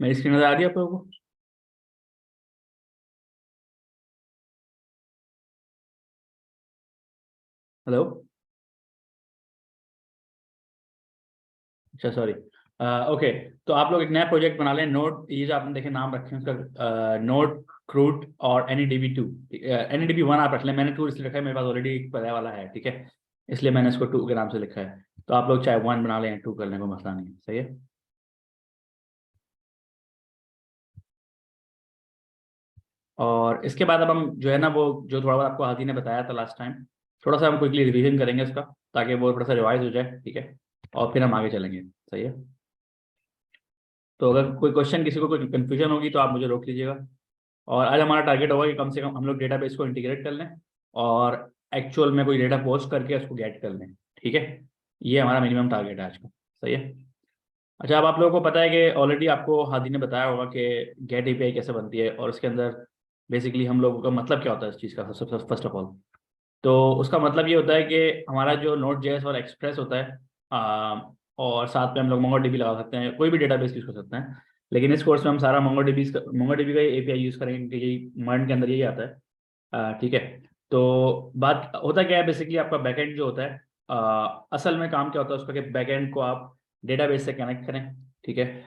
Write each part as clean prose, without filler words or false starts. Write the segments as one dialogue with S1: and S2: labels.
S1: मेरी स्क्रीन नजर आ रही है आप लोगों को? हेलो। अच्छा सॉरी। ओके। तो आप लोग एक नया प्रोजेक्ट बना लें, नोड, ये जो आपने देखे नाम रखे हैं उसका, नोड, क्रूट और NEDB2। NEDB1 आप रख लें, मैंने 2 इसलिए रखा है, मेरे पास ऑलरेडी एक पहले वाला है, ठीक है, इसलिए मैंने इसको 2 के नाम से लिखा है। तो आप लोग चाहे 1 बना लें या 2 कर लें, कोई मसला नहीं है, सही है। और इसके बाद अब हम जो है ना, वो जो थोड़ा बहुत आपको हाथी ने बताया था लास्ट टाइम, थोड़ा सा हम क्विकली रिवीजन करेंगे उसका, ताकि वो थोड़ा सा रिवाइज हो जाए, ठीक है, और फिर हम आगे चलेंगे, सही है। तो अगर कोई क्वेश्चन, किसी को कोई कंफ्यूजन होगी तो आप मुझे रोक लीजिएगा। और आज हमारा टारगेट होगा कि कम से कम हम लोग डेटाबेस को इंटीग्रेट कर लें और एक्चुअल में कोई डेटा पोस्ट करके उसको गेट कर लें, ठीक है। ये हमारा मिनिमम टारगेट है आज का, सही है। अच्छा, अब आप लोगों को पता है कि ऑलरेडी आपको हादी ने बताया होगा कि गेट API कैसे बनती है, और उसके अंदर बेसिकली हम लोगों का मतलब क्या होता है इस चीज़ का, फर्स्ट ऑफ ऑल। तो उसका मतलब ये होता है कि हमारा जो नोट जेएस और एक्सप्रेस होता है, और साथ में हम लोग मोंगोडीबी लगा सकते हैं, कोई भी डेटाबेस यूज़ कर सकते हैं। लेकिन इस कोर्स में हम सारा मोंगोडीबी का API यूज़ करेंगे, क्योंकि यही मर्न के अंदर यही आता है। ठीक है। तो बात होता क्या है, बेसिकली आपका बैकएंड जो होता है, असल में काम क्या होता है उसका, कि बैकएंड को आप डेटाबेस से कनेक्ट करें, ठीक है,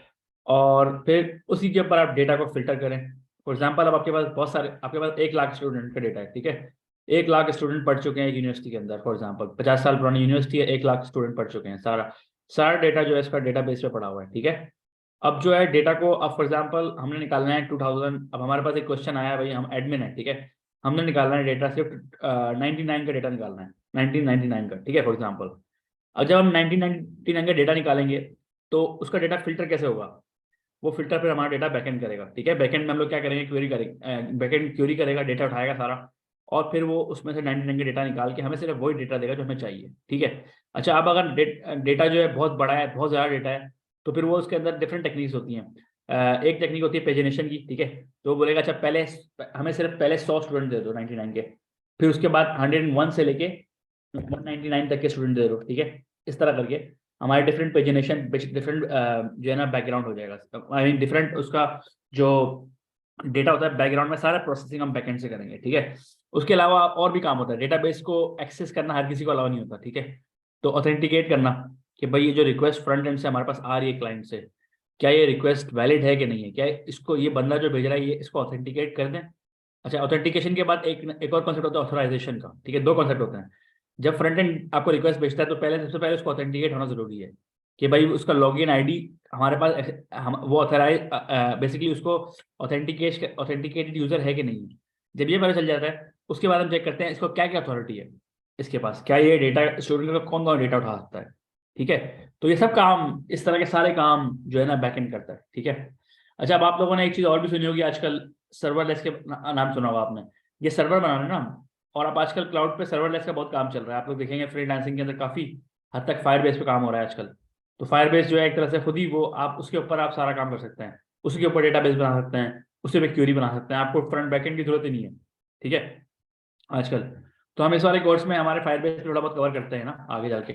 S1: और फिर उसी के ऊपर आप डेटा को फिल्टर करें। फॉर एग्जांपल, अब आपके पास बहुत सारे, आपके पास 1 लाख स्टूडेंट का डेटा है, ठीक है। 1 लाख स्टूडेंट पढ़ चुके हैं एक यूनिवर्सिटी के अंदर, फॉर एग्जांपल 50 साल पुरानी यूनिवर्सिटी है, 1 लाख स्टूडेंट पढ़ चुके हैं, सारा सारा डेटा जो है इसका डेटाबेस पे पड़ा हुआ है, ठीक है। अब जो है डेटा को, अब फॉर एग्जांपल हमने निकालना है 2000, अब हमारे पास एक क्वेश्चन आया है, भाई हम एडमिन है, ठीक है, हमने निकालना है डेटा, सिर्फ 99 का डेटा निकालना है, 1999 का, ठीक है, फॉर एग्जांपल। अब जब हम 1999 का डेटा निकालेंगे, तो उसका डेटा फिल्टर कैसे होगा? वो फिल्टर फिर हमारा डेटा बैकएंड करेगा, ठीक है। बैकएंड में हम लोग क्या करेंगे, क्वेरी करेंगे, बैकएंड क्वेरी करेगा, डेटा उठाएगा सारा, और फिर वो उसमें से 99 का डेटा निकाल के हमें सिर्फ वही डेटा देगा जो हमें चाहिए, ठीक है। अच्छा, अब अगर डेटा जो है बहुत बड़ा है, बहुत ज़्यादा डेटा है, तो फिर वो उसके अंदर डिफरेंट टेक्निक्स होती हैं। एक टेक्निक होती है पेजिनेशन की, ठीक है। तो वो बोलेगा अच्छा, पहले हमें सिर्फ पहले 100 स्टूडेंट दे दो 99 के, फिर उसके बाद 101 से लेके 199 तक के स्टूडेंट दे दो, ठीक है। इस तरह करके हमारे डिफरेंट पेजिनेशन, डिफरेंट जो है ना बैकग्राउंड हो जाएगा, आई मीन डिफरेंट उसका जो डेटा होता है बैकग्राउंड में, सारा प्रोसेसिंग हम बैकएंड से करेंगे, ठीक है। उसके अलावा और भी काम होता है, डेटाबेस को एक्सेस करना हर किसी को अलाउ नहीं होता, ठीक है। तो ऑथेंटिकेट करना, कि भाई ये जो रिक्वेस्ट फ्रंट एंड से हमारे पास आ रही है क्लाइंट से, क्या ये रिक्वेस्ट वैलिड है कि नहीं है, क्या इसको, ये बंदा जो भेज रहा है, ये इसको ऑथेंटिकेट कर दें। अच्छा, ऑथेंटिकेशन के बाद एक एक और कॉन्सेप्ट होता है ऑथराइजेशन का, ठीक है, 2 कॉन्सेप्ट होते हैं। जब फ्रंट एंड आपको रिक्वेस्ट भेजता है, तो पहले, सबसे पहले उसको ऑथेंटिकेट होना जरूरी है, कि भाई उसका लॉगिन आईडी हमारे पास, हम वो ऑथराइज, बेसिकली उसको ऑथेंटिकेटेड यूजर है कि नहीं है। जब ये पता चल जाता है, उसके बाद हम चेक करते हैं इसको क्या क्या अथॉरिटी है इसके पास, क्या ये डेटा स्टूडेंट का कौन कौन डेटा उठा सकता है, ठीक है। तो ये सब काम, इस तरह के सारे काम जो है ना बैकएंड करता है, ठीक है। अच्छा, अब आप लोगों ने एक चीज़ और भी सुनी होगी आजकल, सर्वरलेस के नाम सुना होगा आपने। ये सर्वर बना रहे हैं ना हम, और अब आजकल क्लाउड पे सर्वरलेस का बहुत काम चल रहा है, आप लोग देखेंगे फ्रीलांसिंग के अंदर काफ़ी हद तक फायरबेस पे काम हो रहा है आजकल। तो फायरबेस जो है एक तरह से खुद ही वो, आप उसके ऊपर आप सारा काम कर सकते हैं, उसी के ऊपर डेटाबेस बना सकते हैं, उसी पे क्वेरी बना सकते हैं, आपको फ्रंट बैकएंड की जरूरत ही नहीं है, ठीक है, आजकल। तो हम इस वाले कोर्स में हमारे फायरबेस पे थोड़ा बहुत कवर करते हैं ना आगे जाके,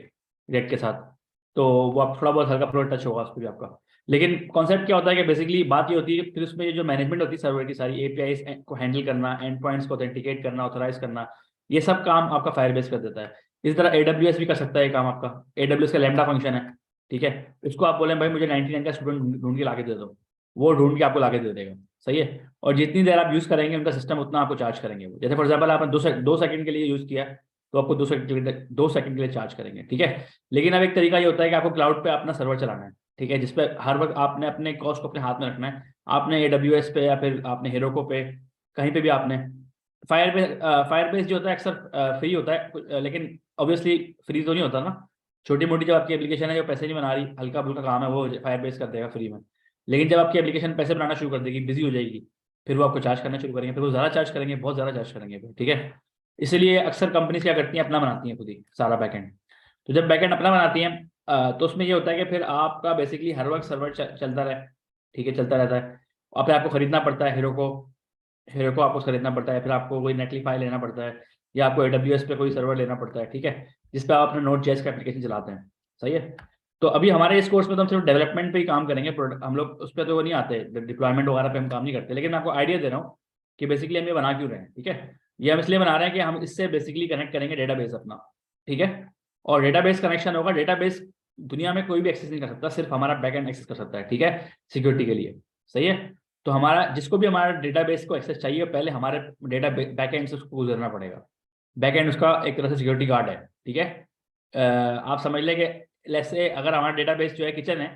S1: रिएक्ट के साथ। तो वो आप थोड़ा बहुत हल्का फुल्का टच होगा उस पर भी आपका। लेकिन कॉन्सेप्ट क्या होता है कि बेसिकली बात ये होती है, फिर उसमें ये जो मैनेजमेंट होती है सर्वर की, सारी APIs को हैंडल करना, एंड पॉइंट्स को ऑथेंटिकेट करना, ऑथराइज करना, ये सब काम आपका फायरबेस कर देता है। इस तरह AWS भी कर सकता है ये काम आपका। AWS का लैम्डा फंक्शन है, ठीक है। उसको आप बोलें भाई मुझे 99 का स्टूडेंट ढूंढ के लाके दे दो, वो ढूंढ के आपको लाके दे देगा, सही है। और जितनी देर आप यूज़ करेंगे उनका सिस्टम, उतना आपको चार्ज करेंगे वो। जैसे फॉर एग्जाम्पल आपने 2 सेकंड के लिए यूज़ किया, तो आपको 2 सेकंड के लिए चार्ज करेंगे, ठीक है। लेकिन अब एक तरीका ये होता है कि आपको क्लाउड पे अपना सर्वर चलाना है, ठीक है, जिसपे हर वक्त आपने अपने कॉस्ट को अपने हाथ में रखना है। आपने AWS पे या फिर आपने हेरोको पे, कहीं पे भी आपने फायरबेस जो होता है अक्सर फ्री होता है लेकिन ऑब्वियसली फ्री तो नहीं होता ना। छोटी मोटी जो आपकी एप्लीकेशन है जो पैसे नहीं बना रही, हल्का फुल्का काम है, वो फायरबेस कर देगा फ्री में। लेकिन जब आपकी एप्लीकेशन पैसे बनाना शुरू कर देगी, बिजी हो जाएगी, फिर वो आपको चार्ज करना शुरू करेंगे, फिर वो ज़्यादा चार्ज करेंगे, बहुत ज़्यादा चार्ज करेंगे फिर, ठीक है। इसलिए अक्सर कंपनीज क्या करती हैं, अपना बनाती हैं खुद ही सारा बैकएंड। तो जब बैकएंड अपना बनाती हैं, तो उसमें ये होता है कि फिर आपका बेसिकली हर वक्त सर्वर चलता रहे, ठीक है, चलता रहता है। अपने आपको खरीदना पड़ता है हीरो को आपको खरीदना पड़ता है, फिर आपको कोई नेटलीफाई लेना पड़ता है, या आपको AWS पे कोई सर्वर लेना पड़ता है, ठीक है, जिस पे आप अपने नोड जेएस का एप्लीकेशन चलाते हैं, सही है। तो अभी हमारे इस कोर्स में तो हम सिर्फ डेवलपमेंट पे ही काम करेंगे, हम लोग उस पर तो वो नहीं आते, डिप्लॉयमेंट वगैरह पे हम काम नहीं करते, लेकिन मैं आपको आइडिया दे रहा हूँ कि बेसिकली हम ये बना क्यों रहे हैं, ठीक है। ये हम इसलिए बना रहे हैं कि हम इससे बेसिकली कनेक्ट करेंगे डेटाबेस अपना, ठीक है। और डेटाबेस कनेक्शन होगा, डेटाबेस दुनिया में कोई भी एक्सेस नहीं कर सकता, सिर्फ हमारा बैकएंड एक्सेस कर सकता है, ठीक है, सिक्योरिटी के लिए, सही है। तो हमारा जिसको भी हमारा डेटाबेस को एक्सेस चाहिए, पहले हमारे डेटा बैकएंड से उसको गुजरना पड़ेगा। बैकएंड उसका एक तरह से सिक्योरिटी गार्ड है, ठीक है। आप समझ लें कि लेट्स से अगर हमारा डेटाबेस जो है किचन है,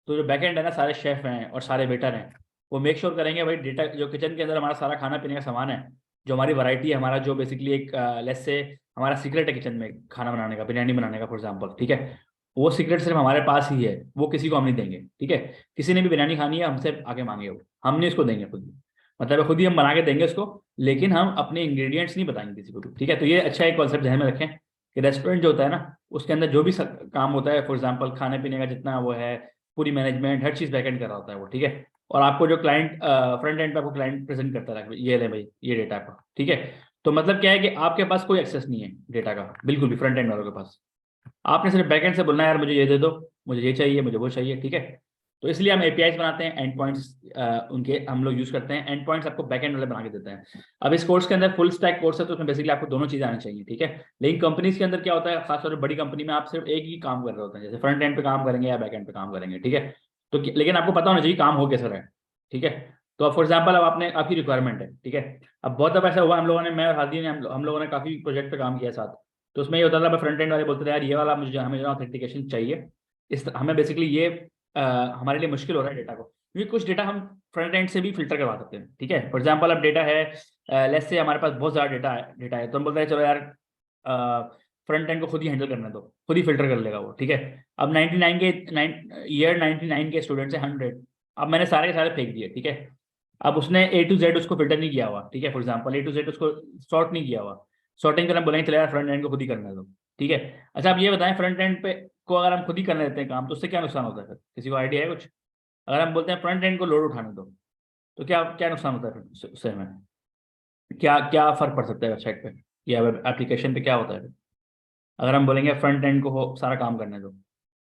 S1: तो जो बैकएंड है ना, सारे शेफ हैं और सारे वेटर हैं, वो मेक श्योर करेंगे भाई डेटा जो किचन के अंदर हमारा सारा खाना पीने का सामान है, जो हमारी वैरायटी है, हमारा जो बेसिकली एक लेट्स से हमारा सीक्रेट है किचन में खाना बनाने का, बिरयानी बनाने का फॉर एग्जाम्पल, ठीक है, वो सीक्रेट सिर्फ हमारे पास ही है, वो किसी को हम नहीं देंगे, ठीक है। किसी ने भी बिरयानी खानी है हमसे आगे मांगे, वो हम नहीं उसको देंगे, खुद मतलब खुद ही हम बना के देंगे उसको, लेकिन हम अपने इंग्रेडिएंट्स नहीं बताएंगे किसी को भी, ठीक है। तो ये अच्छा एक कॉन्सेप्ट ध्यान में रखें कि रेस्टोरेंट जो होता है ना, उसके अंदर जो भी काम होता है, फॉर एग्जांपल खाने पीने का जितना वो है, पूरी मैनेजमेंट हर चीज़ बैकएंड कर रहा होता है वो, ठीक है। और आपको जो क्लाइंट फ्रंट एंड पे आपको क्लाइंट प्रेजेंट करता है, ये ले भाई ये डेटा आपका, ठीक है। तो मतलब क्या है कि आपके पास कोई एक्सेस नहीं है डेटा का, बिल्कुल भी, फ्रंट एंड वालों के पास। आपने सिर्फ बैकएंड से बोलना है यार मुझे ये दे दो, मुझे ये चाहिए, मुझे वो चाहिए, ठीक है। तो इसलिए हम एपीआईज बनाते हैं, एंड पॉइंट्स उनके हम लोग यूज करते हैं, एंड पॉइंट्स आपको बैकएंड वाले बना के देते हैं। अब इस कोर्स के अंदर फुल स्टैक कोर्स है, तो उसमें बेसिकली आपको दोनों चीजें आनी चाहिए, ठीक है। लेकिन कंपनीज के अंदर क्या होता है, खासतौर पर बड़ी कंपनी में आप सिर्फ एक ही काम कर रहे होते हैं, जैसे फ्रंट एंड पे काम करेंगे या बैक एंड पे काम करेंगे, ठीक है। तो लेकिन आपको पता होना चाहिए काम हो कैसे रहा है, ठीक है। तो अब फॉर एग्जाम्पल अब आपने आपकी रिक्वायरमेंट है, ठीक है। अब बहुत दफा ऐसा हुआ हम लोगों ने, मैं और हादी ने, हम लोगों ने काफी प्रोजेक्ट पे काम किया साथ। तो उसमें ये होता था, फ्रंट एंड वाले बोलते थे यार ये वाला मुझे हमें जो ऑथेंटिकेशन चाहिए, इस हमें बेसिकली ये हमारे लिए मुश्किल हो रहा है डेटा को, क्योंकि कुछ डेटा हम फ्रंट एंड से भी फिल्टर करवा सकते हैं, ठीक है। फॉर एग्जांपल अब डेटा है, लेट्स से हमारे पास बहुत ज़्यादा डेटा है, तो हम बोलते हैं चलो यार फ्रंट एंड को खुद ही हैंडल करने दो, खुद ही फिल्टर कर लेगा वो, ठीक है। अब 99 के ईयर 99 के स्टूडेंट्स हैं 100, अब मैंने सारे के सारे फेंक दिए, ठीक है। अब उसने A to Z उसको फिल्टर नहीं किया हुआ, ठीक है, for example A to Z उसको सॉर्ट नहीं किया हुआ, सॉर्टिंग करना बोलेंगे चले यार फ्रंट एंड को खुद ही करने दो, ठीक है। अच्छा आप ये बताएं, फ्रंट एंड पे को अगर हम खुद ही करने देते हैं काम, तो उससे क्या नुकसान होता है फिर, किसी को आइडिया है कुछ? अगर हम बोलते हैं फ्रंट एंड को लोड उठाने दो, तो क्या क्या नुकसान होता है फिर उससे हमें, क्या क्या फर्क पड़ सकता है वेबसाइट पे या वेब एप्लीकेशन पे, क्या होता है फिर अगर हम बोलेंगे फ्रंट एंड को सारा काम करने दो?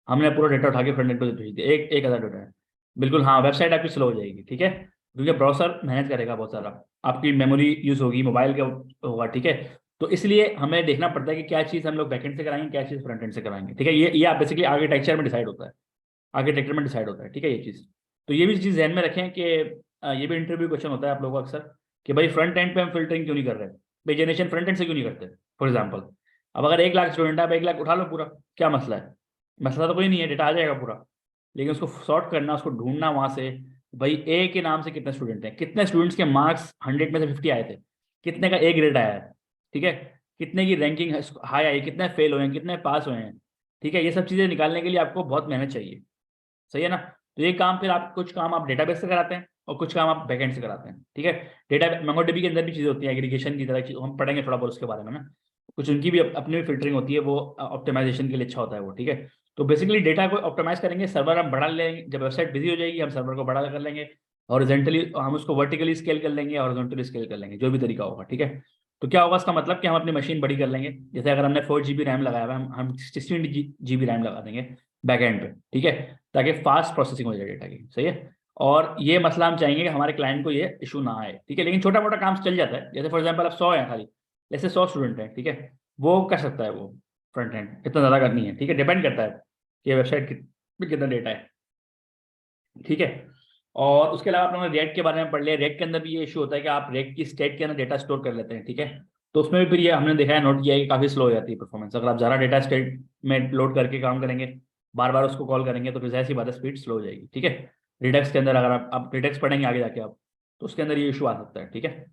S1: हमने पूरा डेटा उठा के फ्रंट एंड को भेज दिया, एक एक हज़ार डेटा है, बिल्कुल हाँ, वेबसाइट आपकी स्लो हो जाएगी, ठीक है, क्योंकि ब्राउजर मेहनत करेगा बहुत सारा, आपकी मेमोरी यूज होगी, मोबाइल का होगा, ठीक है। तो इसलिए हमें देखना पड़ता है कि क्या चीज़ हम लोग बैकएंड से कराएंगे, क्या चीज़ फ्रंट एंड से कराएंगे, ठीक है। ये आप बेसिकली आर्किटेक्चर में डिसाइड होता है, आर्किटेक्चर में डिसाइड होता है, ठीक है, ये चीज़। तो ये भी चीज़ ध्यान में रखें कि ये भी इंटरव्यू क्वेश्चन होता है आप लोगों को अक्सर, कि भाई फ्रंट एंड पे हम फिल्टरिंग क्यों नहीं कर रहे, भाई जनरेशन फ्रंट एंड से क्यों नहीं करते, फॉर एग्जाम्पल। अब अगर 1 लाख स्टूडेंट है, आप 1 लाख उठा लो पूरा, क्या मसला है? मसला तो कोई नहीं है, डेटा आ जाएगा पूरा, लेकिन उसको सॉर्ट करना, उसको ढूंढना वहां से, भाई ए के नाम से कितने स्टूडेंट हैं, कितने स्टूडेंट्स के मार्क्स 100 में से 50 आए थे, कितने का ए ग्रेड आया है, ठीक है, कितने की रैंकिंग हाई आई, कितने फेल हुए हैं, कितने पास हुए हैं, ठीक है। ये सब चीज़ें निकालने के लिए आपको बहुत मेहनत चाहिए, सही है ना। तो ये काम फिर आप कुछ काम आप डेटाबेस से कराते हैं और कुछ काम आप बैकएंड से कराते हैं, ठीक है। डेटा मोंगोडीबी के अंदर भी चीज़ें होती है एग्रीगेशन की तरह चीज, हम पढ़ेंगे थोड़ा बहुत उसके बारे में ना, कुछ उनकी भी अपनी भी फिल्टरिंग होती है, वो ऑप्टिमाइजेशन के लिए अच्छा होता है वो, ठीक है। तो बेसिकली डेटा को ऑप्टिमाइज करेंगे, सर्वर हम बढ़ा लेंगे, जब वेबसाइट बिजी हो जाएगी हम सर्वर को बड़ा कर लेंगे, हॉरिजॉन्टली हम उसको वर्टिकली स्केल कर लेंगे, हॉरिजॉन्टली स्केल कर लेंगे, जो भी तरीका होगा, ठीक है। तो क्या होगा इसका मतलब कि हम अपनी मशीन बड़ी कर लेंगे, जैसे अगर हमने 4 GB रैम लगाया हुआ है, हम 16 GB रैम लगा देंगे बैक एंड पे, ठीक है, ताकि फास्ट प्रोसेसिंग हो जाए डेटा की, सही है। और ये मसला हम चाहेंगे कि हमारे क्लाइंट को ये इशू ना आए, ठीक है। लेकिन छोटा मोटा काम चल जाता है, जैसे फॉर एग्जांपल अब 100 है खाली, जैसे 100 स्टूडेंट हैं, ठीक है, वो कर सकता है वो फ्रंट एंड, इतना ज़्यादा करनी है, ठीक है, डिपेंड करता है कि वेबसाइट में कितना डेटा है, ठीक है। और उसके अलावा आप लोगों ने रेट के बारे में पढ़ लिया, रेट के अंदर भी ये इशू होता है कि आप रेट की स्टेट के अंदर डेटा स्टोर कर लेते हैं, ठीक है। तो उसमें भी फिर ये हमने देखा है, नोट किया है कि काफ़ी स्लो हो जाती है परफॉर्मेंस, अगर आप ज़्यादा डेटा स्टेट में लोड करके काम करेंगे, बार बार उसको कॉल करेंगे, तो फिर ऐसी बात है स्पीड स्लो हो जाएगी, ठीक है। रिडक्स के अंदर अगर आप रिडक्स पढ़ेंगे आगे जाके आप, तो उसके अंदर ये इशू आ सकता है, ठीक है।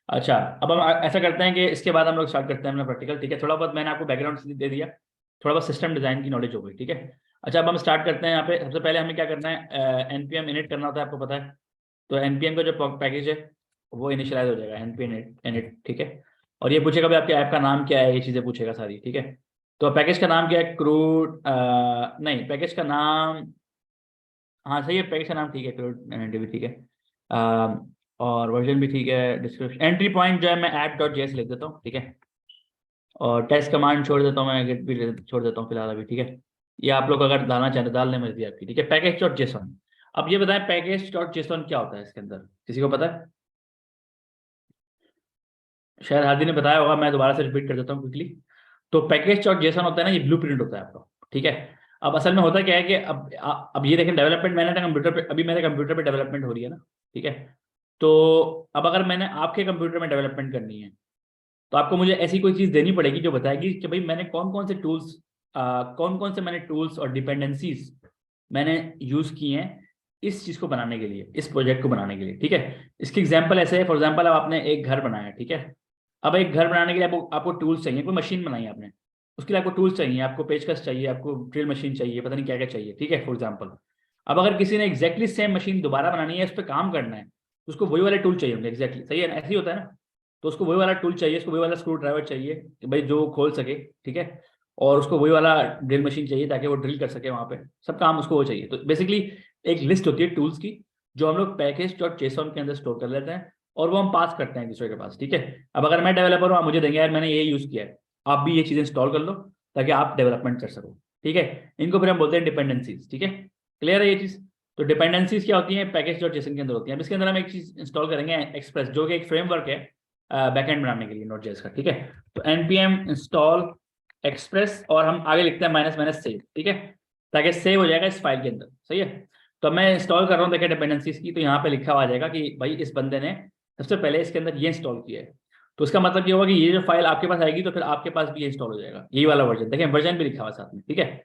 S1: अच्छा अब हम ऐसा करते हैं कि इसके बाद हम लोग स्टार्ट करते हैं अपना प्रैक्टिकल, ठीक है। थोड़ा बहुत मैंने आपको बैकग्राउंड दे दिया, थोड़ा बहुत सिस्टम डिज़ाइन की नॉलेज हो गई, ठीक है। अच्छा अब हम स्टार्ट करते हैं, यहाँ पे सबसे पहले हमें क्या करना है, npm init करना होता है, आपको पता है। तो npm का जो पैकेज है वो इनिशियलाइज हो जाएगा, npm init, ठीक है। और ये पूछेगा भाई आपके ऐप का नाम क्या है, ये चीज़ें पूछेगा सारी, ठीक है। तो पैकेज का नाम क्या है, क्रूड, नहीं पैकेज का नाम, हाँ सही है, पैकेज का नाम ठीक है, क्रूड भी ठीक है, और वर्जन भी ठीक है, डिस्क्रिप्शन एंट्री पॉइंट जो है मैं app.js लिख देता हूँ, ठीक है। और टेस्ट कमांड छोड़ देता हूँ मैं, गेट भी छोड़ देता हूँ फिलहाल अभी, ठीक है। ये आप लोग अगर डालना चाहें तो डालने मर्जी आपकी, ठीक है। पैकेज डॉट जेसन, अब ये बताएं पैकेज डॉट जेसन क्या होता है इसके अंदर, किसी को पता है? शायद हादी ने बताया होगा, मैं दोबारा से रिपीट कर देता हूँ क्विकली। तो पैकेज डॉट जेसन होता है ना, ये ब्लूप्रिंट होता है आपका, ठीक है। अब असल में होता क्या है कि अब ये देखें, डेवलपमेंट मैंने कंप्यूटर पे, अभी मेरे कंप्यूटर पे डेवलपमेंट हो रही है ना, ठीक है। तो अब अगर मैंने आपके कंप्यूटर में डेवलपमेंट करनी है, तो आपको मुझे ऐसी कोई चीज़ देनी पड़ेगी जो बताएगी कि भाई मैंने कौन कौन से टूल्स, कौन कौन से मैंने टूल्स और डिपेंडेंसीज मैंने यूज़ किए हैं इस चीज़ को बनाने के लिए, इस प्रोजेक्ट को बनाने के लिए, ठीक है। इसकी एग्जांपल ऐसे है, फॉर एग्जांपल अब आपने एक घर बनाया, ठीक है। अब एक घर बनाने के लिए आपको टूल्स चाहिए, कोई मशीन बनाई आपने, उसके लिए आपको टूल्स चाहिए, आपको पेचकस चाहिए, आपको ड्रिल मशीन चाहिए, पता नहीं क्या क्या चाहिए, ठीक है, फॉर एग्जाम्पल। अब अगर किसी ने एग्जैक्टली सेम मशीन दोबारा बनानी है, उस पर काम करना है, तो उसको वही वाले टूल चाहिए होंगे, एग्जैक्टली, सही है ना, ऐसे ही होता है ना। तो उसको वही वाला टूल चाहिए, उसको वही वाला स्क्रू ड्राइवर चाहिए कि भाई जो खोल सके, ठीक है। और उसको वही वाला ड्रिल मशीन चाहिए ताकि वो ड्रिल कर सके, वहां पे सब काम उसको वो चाहिए। तो बेसिकली एक लिस्ट होती है टूल्स की, जो हम लोग पैकेज डॉट जेसन के अंदर स्टोर कर लेते हैं, और वो हम पास करते हैं एक दूसरे के पास, ठीक है। अब अगर मैं डेवलपर हूँ, आप मुझे देंगे यार मैंने ये यूज किया है, आप भी ये चीजें इंस्टॉल कर लो ताकि आप डेवलपमेंट कर सको, ठीक है। इनको फिर हम बोलते हैं डिपेंडेंसीज, ठीक है। क्लियर है ये चीज? तो डिपेंडेंसीज क्या होती हैं, पैकेज डॉट जेसन के अंदर होती हैं। अब इसके अंदर हम एक चीज इंस्टॉल करेंगे, एक्सप्रेस, जो कि एक फ्रेमवर्क है बैकएंड बनाने के लिए नोट जेएस का, ठीक है। तो npm इंस्टॉल एक्सप्रेस, और हम आगे लिखते हैं माइनस माइनस सेव, ठीक है, ताकि सेव हो जाएगा इस फाइल के अंदर, सही है। तो मैं इंस्टॉल कर रहा हूँ, देखिए डिपेंडेंसीज की, तो यहाँ पे लिखा हुआ आ जाएगा कि भाई इस बंदे ने सबसे पहले इसके अंदर ये इंस्टॉल किया है। तो उसका मतलब ये होगा कि ये जो फाइल आपके पास आएगी तो फिर आपके पास भी ये इंस्टॉल हो जाएगा, यही वाला वर्जन, देखिए वर्जन भी लिखा हुआ है साथ में, ठीक है।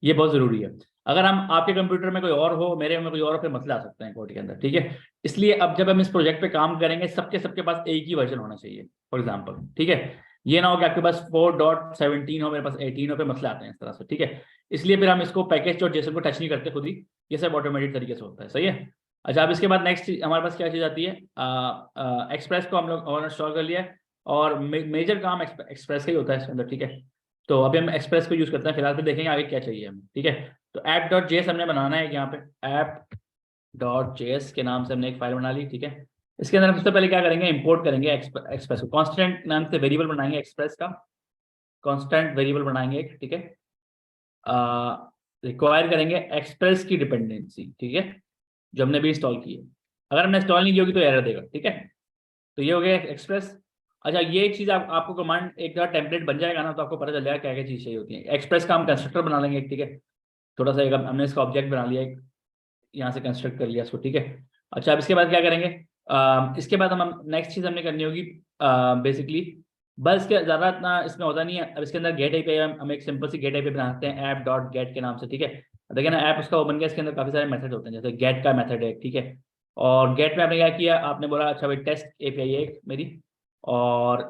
S1: ये बहुत जरूरी है। अगर हम आपके कंप्यूटर में कोई और हो, मेरे में कोई और हो, फिर मसला आ सकते हैं कोड के अंदर, ठीक है। इसलिए अब जब हम इस प्रोजेक्ट पे काम करेंगे, सबके सबके पास एक ही वर्जन होना चाहिए, फॉर एग्जाम्पल, ठीक है। ये ना हो कि आपके पास 4.17 हो, मेरे पास 18 हो, पे मसले आते हैं इस तरह से, ठीक है। इसलिए फिर हम इसको पैकेज और जेसन को टच नहीं करते खुद ही, ये सब ऑटोमेटिक तरीके से होता है, सही है। अच्छा, अब इसके बाद नेक्स्ट हमारे पास क्या चीज़ आती है, एक्सप्रेस को हम लोग और इंस्टॉल कर लिया है, और मेजर काम एक्सप्रेस का ही होता है इसके अंदर, ठीक है। तो अभी हम एक्सप्रेस को यूज करते हैं फिलहाल, फिर देखेंगे आगे क्या चाहिए हमें, ठीक है। तो ऐप डॉट जेएस हमने बनाना है यहाँ पे, ऐप डॉट जेएस के नाम से हमने एक फाइल बना ली, ठीक है। इसके अंदर हम सबसे पहले क्या करेंगे, इंपोर्ट करेंगे एक्सप्रेस को, कॉन्स्टेंट नाम से वेरिएबल बनाएंगे एक्सप्रेस का, कॉन्स्टेंट वेरिएबल बनाएंगे एक, ठीक है। रिक्वायर करेंगे एक्सप्रेस की डिपेंडेंसी, ठीक है, जो हमने भी इंस्टॉल की है। अगर हमने इंस्टॉल नहीं की होगी तो एरर देगा, ठीक है। तो ये हो गया एक्सप्रेस। अच्छा, ये एक चीज़ आपको कमांड एक बार टेम्पलेट बन जाएगा ना, तो आपको पता चल जाएगा क्या क्या चीज़ चाहिए होती है। एक्सप्रेस का हम कंस्ट्रक्टर बना लेंगे, ठीक है। थोड़ा सा एक हमने इसका ऑब्जेक्ट बना लिया, एक यहाँ से कंस्ट्रक्ट कर लिया इसको, ठीक है। अच्छा, अब इसके बाद क्या करेंगे, इसके बाद हम नेक्स्ट चीज़ हमने करनी होगी बेसिकली, बस के ज़्यादा इतना इसमें होता नहीं है। अब इसके अंदर गेट एपीआई, हम एक सिंपल सी गेट एपीआई बनाते हैं, ऐप डॉट गेट के नाम से, ठीक है। देखिए ना, ऐप उसका ओपन किया, इसके अंदर काफ़ी सारे मेथड होते हैं, जैसे गेट का मेथड है, ठीक है। और गेट में आपने क्या किया, आपने बोला अच्छा भाई टेस्ट एपीआई है एक मेरी, और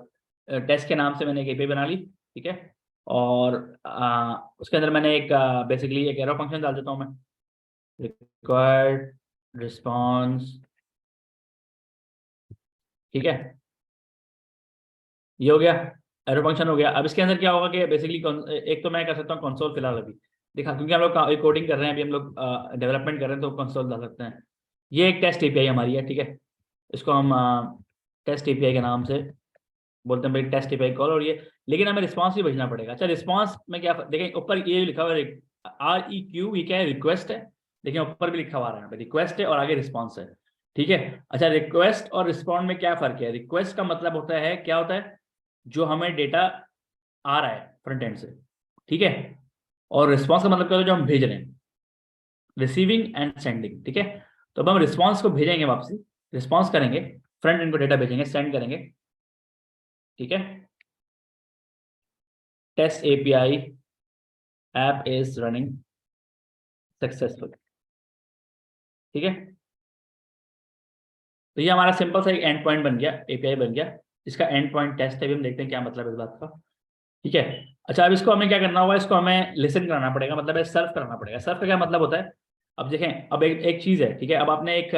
S1: टेस्ट के नाम से मैंने एक एपीआई बना ली, ठीक है। और उसके अंदर मैंने एक बेसिकली एक एरो फंक्शन डाल देता हूँ मैं, रिक्वायर्ड रिस्पॉन्स, ठीक है। ये हो गया, एरो फंक्शन हो गया। अब इसके अंदर क्या होगा कि बेसिकली एक तो मैं कर सकता हूँ कंसोल फिलहाल अभी दिखा, क्योंकि हम लोग कोडिंग कर रहे हैं, अभी हम लोग डेवलपमेंट कर रहे हैं, तो कंसोल डाल सकते हैं। ये एक टेस्ट एपीआई हमारी है, ठीक है। इसको हम टेस्ट एपीआई के नाम से बोलते हैं भाई, टेस्ट एपीआई कॉल, और ये, लेकिन हमें रिस्पांस भी भेजना पड़ेगा। अच्छा, रिस्पांस में क्या देखें, ऊपर ये लिखा हुआ है REQ, ये क्या है, रिक्वेस्ट है, लेकिन ऊपर भी लिखा हुआ है रिक्वेस्ट है, और आगे रिस्पांस है, ठीक है। अच्छा, रिक्वेस्ट और रिस्पॉन्ड में क्या फर्क है, रिक्वेस्ट का मतलब होता है, क्या होता है, जो हमें डेटा आ रहा है फ्रंट एंड से, ठीक है। और रिस्पॉन्स का मतलब क्या होता है, जो हम भेज रहे हैं, रिसीविंग एंड सेंडिंग, ठीक है। तो अब हम रिस्पॉन्स को भेजेंगे वापसी, रिस्पॉन्स करेंगे, फ्रंट एंड को डेटा भेजेंगे, सेंड करेंगे, ठीक है। Test API app is running successful, ठीक है। तो ये हमारा सिंपल सा एक एंड पॉइंट बन गया, एपीआई बन गया, इसका एंड पॉइंट टेस्ट है, अभी हम देखते हैं क्या मतलब है इस बात का, ठीक है। अच्छा, अब इसको हमें क्या करना होगा, इसको हमें लिसन कराना पड़ेगा, मतलब है सर्व कराना पड़ेगा। सर्व का क्या मतलब होता है, अब देखें, अब एक चीज़ है, ठीक है। अब आपने एक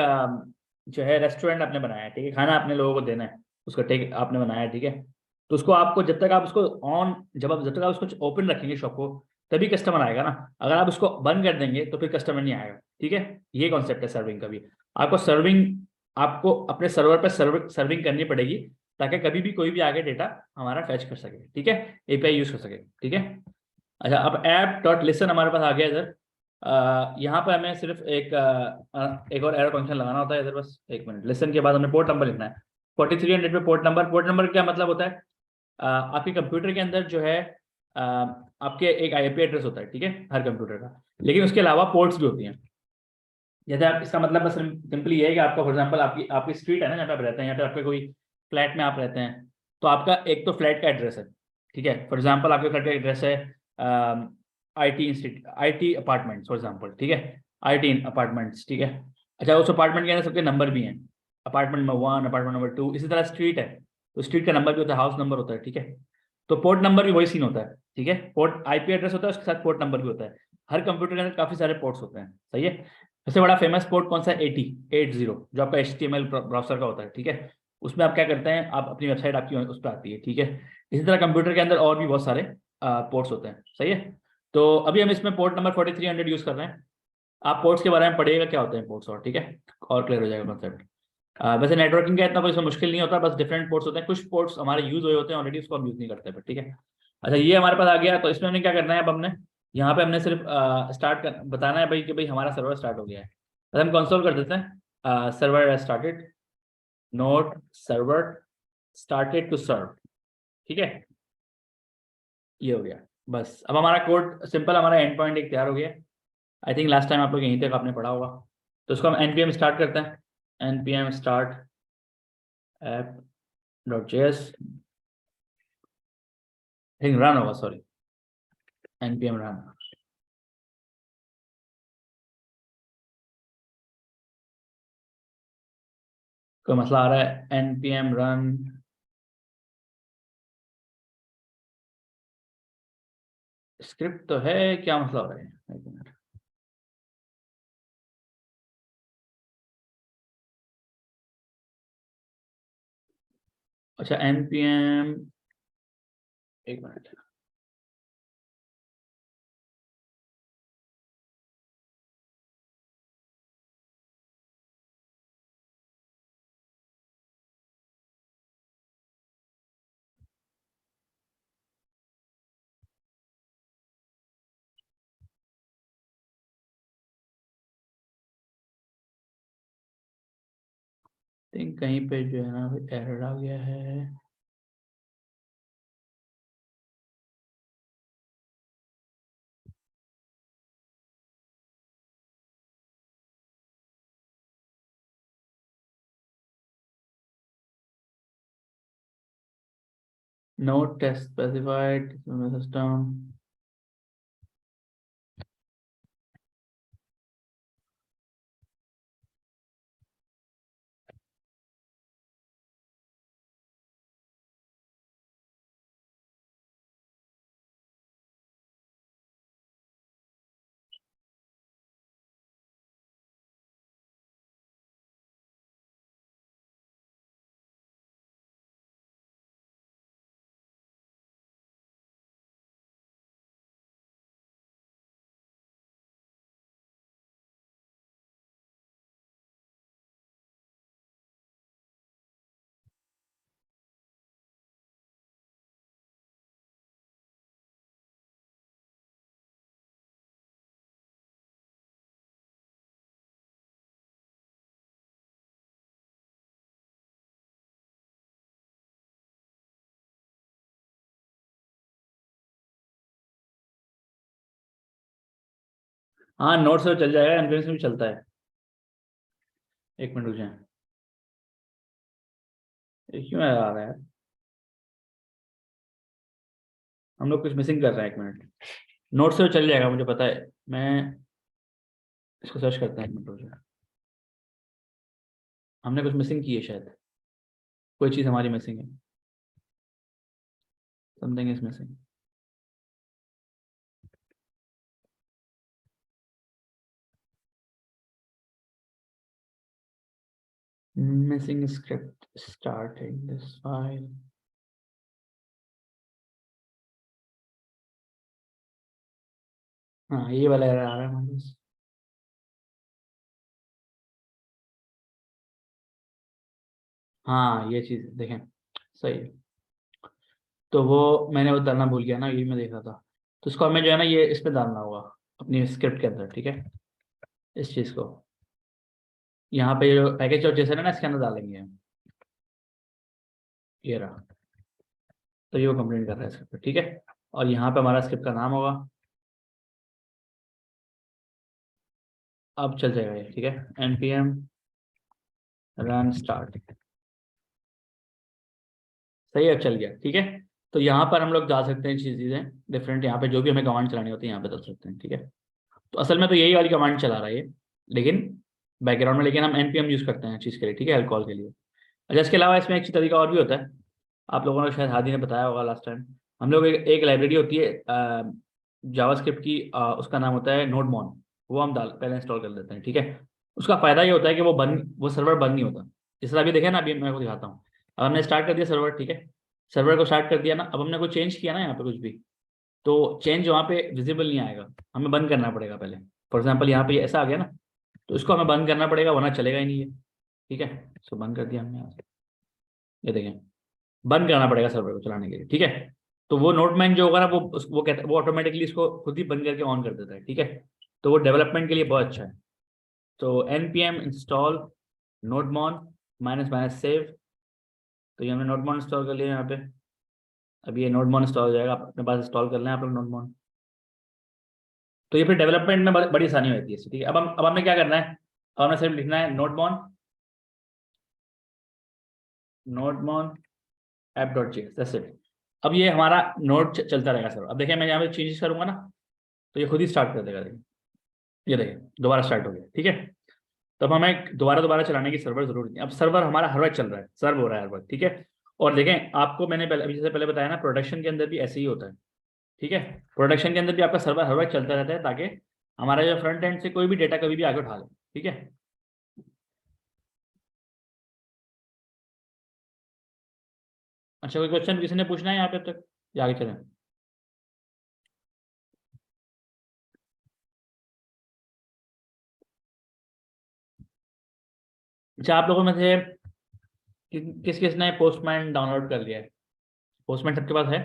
S1: जो है रेस्टोरेंट आपने बनाया है, ठीक है, खाना आपने लोगों को देना है, उसको टेक आपने बनाया है, ठीक है। तो उसको आपको जब तक आप उसको ऑन, जब तक आप उसको ओपन रखेंगे शॉप को, तभी कस्टमर आएगा ना। अगर आप उसको बंद कर देंगे तो फिर कस्टमर नहीं आएगा, ठीक है। ये कॉन्सेप्ट है सर्विंग का भी। आपको सर्विंग, आपको अपने सर्वर पर सर्विंग करनी पड़ेगी, ताकि कभी भी कोई भी आगे डेटा हमारा फैच कर सके, ठीक है, एपीआई यूज कर सके, ठीक है। अच्छा, अब ऐप डॉट लिसन हमारे पास आ गया इधर। यहाँ पर हमें सिर्फ एक और एरर फंक्शन लगाना होता है इधर, बस एक मिनट। लिसन के बाद हमें पोर्ट नंबर लिखना है 4300 पे। पोर्ट नंबर क्या मतलब होता है? आपके कंप्यूटर के अंदर जो है आपके एक आईपी एड्रेस होता है, ठीक है, हर कंप्यूटर का। लेकिन उसके अलावा पोर्ट्स भी होती हैं। जैसे आप, इसका मतलब बस सिंपली ये है कि आपका फॉर एग्जाम्पल आपकी आपकी स्ट्रीट है ना जहाँ पे आप रहते हैं, यहाँ पे आपके कोई फ्लैट में आप रहते हैं, तो आपका एक तो फ्लैट का एड्रेस है, ठीक है। फॉर एग्जाम्पल आपके फ्लैट का एड्रेस है IT institute, IT apartments for example, ठीक है, IT अपार्टमेंट्स, ठीक है। अच्छा, उस अपार्टमेंट के अंदर सबके नंबर भी हैं, अपार्टमेंट नंबर 1, अपार्टमेंट नंबर 2, इसी तरह स्ट्रीट है, तो स्ट्रीट का नंबर भी होता है, हाउस नंबर होता है, ठीक है। तो पोर्ट नंबर भी वही सीन होता है, ठीक है। पोर्ट आईपी एड्रेस होता है, उसके साथ पोर्ट नंबर भी होता है। हर कंप्यूटर के अंदर काफी सारे पोर्ट्स होते हैं, सही है। सबसे बड़ा फेमस पोर्ट कौन सा है? 80 जो आपका HTML ब्राउजर का होता है, ठीक है। उसमें आप क्या करते हैं, आप अपनी वेबसाइट आपकी उस पर आती है, ठीक है। इसी तरह कंप्यूटर के अंदर और भी बहुत सारे पोर्ट्स होते हैं, सही है। तो अभी हम इसमें पोर्ट नंबर 4300 यूज कर रहे हैं। आप पोर्ट्स के बारे में पढ़िएगा क्या होते हैं पोर्ट्स, और ठीक है, और क्लियर हो जाएगा कॉन्सेप्ट। वैसे नेटवर्किंग का इतना कोई इसमें मुश्किल नहीं होता, बस डिफरेंट पोर्ट्स होते हैं, कुछ पोर्ट्स हमारे यूज हुए होते हैं ऑलरेडी, उसको हम यूज नहीं करते, पर ठीक है। अच्छा, ये हमारे पास आ गया, तो इसमें हमने क्या करना है, अब हमने यहाँ पे हमने सिर्फ स्टार्ट कर बताना है भाई कि भाई हमारा सर्वर स्टार्ट हो गया है। तो हम कंसोल कर देते हैं server started, node server started to serve, ठीक है, ये हो गया। बस अब हमारा कोड सिंपल, हमारा एंड पॉइंट एक तैयार हो गया। आई थिंक लास्ट टाइम आप लोग यहीं तक आपने पढ़ा होगा। तो इसको हम npm स्टार्ट करते हैं, npm start app dot JS, think run होगा, सॉरी, npm रन। कोई मसला आ रहा है? npm रन, स्क्रिप्ट तो है, क्या मसला हो रहा है? एक मिनट। अच्छा, npm, एक मिनट। थिंक कहीं पे जो है ना एरर आ गया है। No test specified system. हाँ, नोट से चल जाएगा, npm से भी चलता है। एक मिनट रुक जाए, ये क्यों आ रहा है? हम लोग कुछ मिसिंग कर रहे हैं, एक मिनट। नोट से तो चल जाएगा, मुझे पता है, मैं इसको सर्च करता हूँ, एक मिनट रुक जाए। हमने कुछ मिसिंग की है शायद, कोई चीज़ हमारी मिसिंग है, something is missing. Missing script starting this file. हाँ, ये वाला एरर आ रहा है हमारे पास। हाँ, ये चीज़ देखें, सही है। तो वो मैंने वो डालना भूल गया ना, ये मैं देख रहा था। तो इसको हमें जो है ना ये इसमें डालना होगा अपनी स्क्रिप्ट के अंदर, ठीक है। इस चीज़ को यहाँ पे जो पैकेज और जैसे ना इसके अंदर डालेंगे हम, ये रहा। तो ये वो कंप्लेंट कर रहा है स्क्रिप्ट पे, ठीक है। और यहाँ पे हमारा स्क्रिप्ट का नाम होगा, अब चल जाएगा ये, ठीक है। npm run start, सही है, अब चल गया, ठीक है। तो यहाँ पर हम लोग डाल सकते हैं चीज़ें डिफरेंट, यहाँ पे जो भी हमें कमांड चलानी होती है यहाँ पे डाल सकते हैं, ठीक है। तो असल में तो यही वाली कमांड चला रहा है ये, लेकिन बैकग्राउंड में, लेकिन हम npm यूज़ करते हैं चीज़ के लिए, ठीक है, अल्कोहल के लिए। अच्छा, इसके अलावा इसमें एक तरीका और भी होता है, आप लोगों ने शायद हादी ने बताया होगा लास्ट टाइम। हम लोग एक लाइब्रेरी होती है जावास्क्रिप्ट की, उसका नाम होता है नोडमॉन। वो हम डाल पहले इंस्टॉल कर लेते हैं, ठीक है। उसका फ़ायदा ये होता है कि वो सर्वर बंद नहीं होता। इस तरह अभी देखें ना, अभी मैं को दिखाता हूँ। अब हमने स्टार्ट कर दिया सर्वर, ठीक है। सर्वर को स्टार्ट कर दिया ना, अब हमने कोई चेंज किया ना यहाँ पे कुछ भी, तो चेंज वहाँ पे विजिबल नहीं आएगा, हमें बंद करना पड़ेगा पहले। फॉर एग्जाम्पल यहाँ पे ऐसा आ गया ना, तो इसको हमें बंद करना पड़ेगा, वरना चलेगा ही नहीं है, ठीक है। इसको बंद कर दिया हमने यहाँ से, ये देखें, बंद करना पड़ेगा सर्वर को चलाने के लिए, ठीक है। तो वो नोटमैन जो होगा ना, वो कहता है, वो ऑटोमेटिकली इसको खुद ही बंद करके ऑन कर देता है, ठीक है। तो वो डेवलपमेंट के लिए बहुत अच्छा है। तो npm install nodemon minus minus save, तो ये हमने नोडमॉन इंस्टॉल कर लिया यहाँ पे। अब ये नोडमॉन इंस्टॉल हो जाएगा, अपने पास इंस्टॉल कर लें आप लोग नोडमॉन। तो ये फिर डेवलपमेंट में बड़ी आसानी होती है इससे, ठीक है। अब हमें क्या करना है, अब हमें सिर्फ लिखना है नोडमॉन, नोडमॉन ऐप डॉट जी एस, अब ये हमारा नोड चलता रहेगा सर। अब देखिए मैं यहाँ पे चेंजेस करूंगा ना, तो ये खुद ही स्टार्ट कर देगा, देखिए, ये देखिए दोबारा स्टार्ट हो गया, ठीक है। तब हमें दोबारा दोबारा चलाने की सर्वर जरूरत नहीं, अब सर्वर हमारा हर वक्त चल रहा है, सर्व हो रहा है हर वक्त, ठीक है। और देखें, आपको मैंने पहले अभी जैसे पहले बताया ना, प्रोडक्शन के अंदर भी ऐसे ही होता है, ठीक है। प्रोडक्शन के अंदर भी आपका सर्वर हर वक्त चलता रहता है, ताकि हमारा जो फ्रंट एंड से कोई भी डेटा कभी भी आगे उठा ले, ठीक है। अच्छा, कोई क्वेश्चन किसी ने पूछना है यहाँ पे अब तक, या आगे चलें? अच्छा, आप लोगों में से किस किस ने पोस्टमैन डाउनलोड कर लिया है? पोस्टमैन सबके पास है?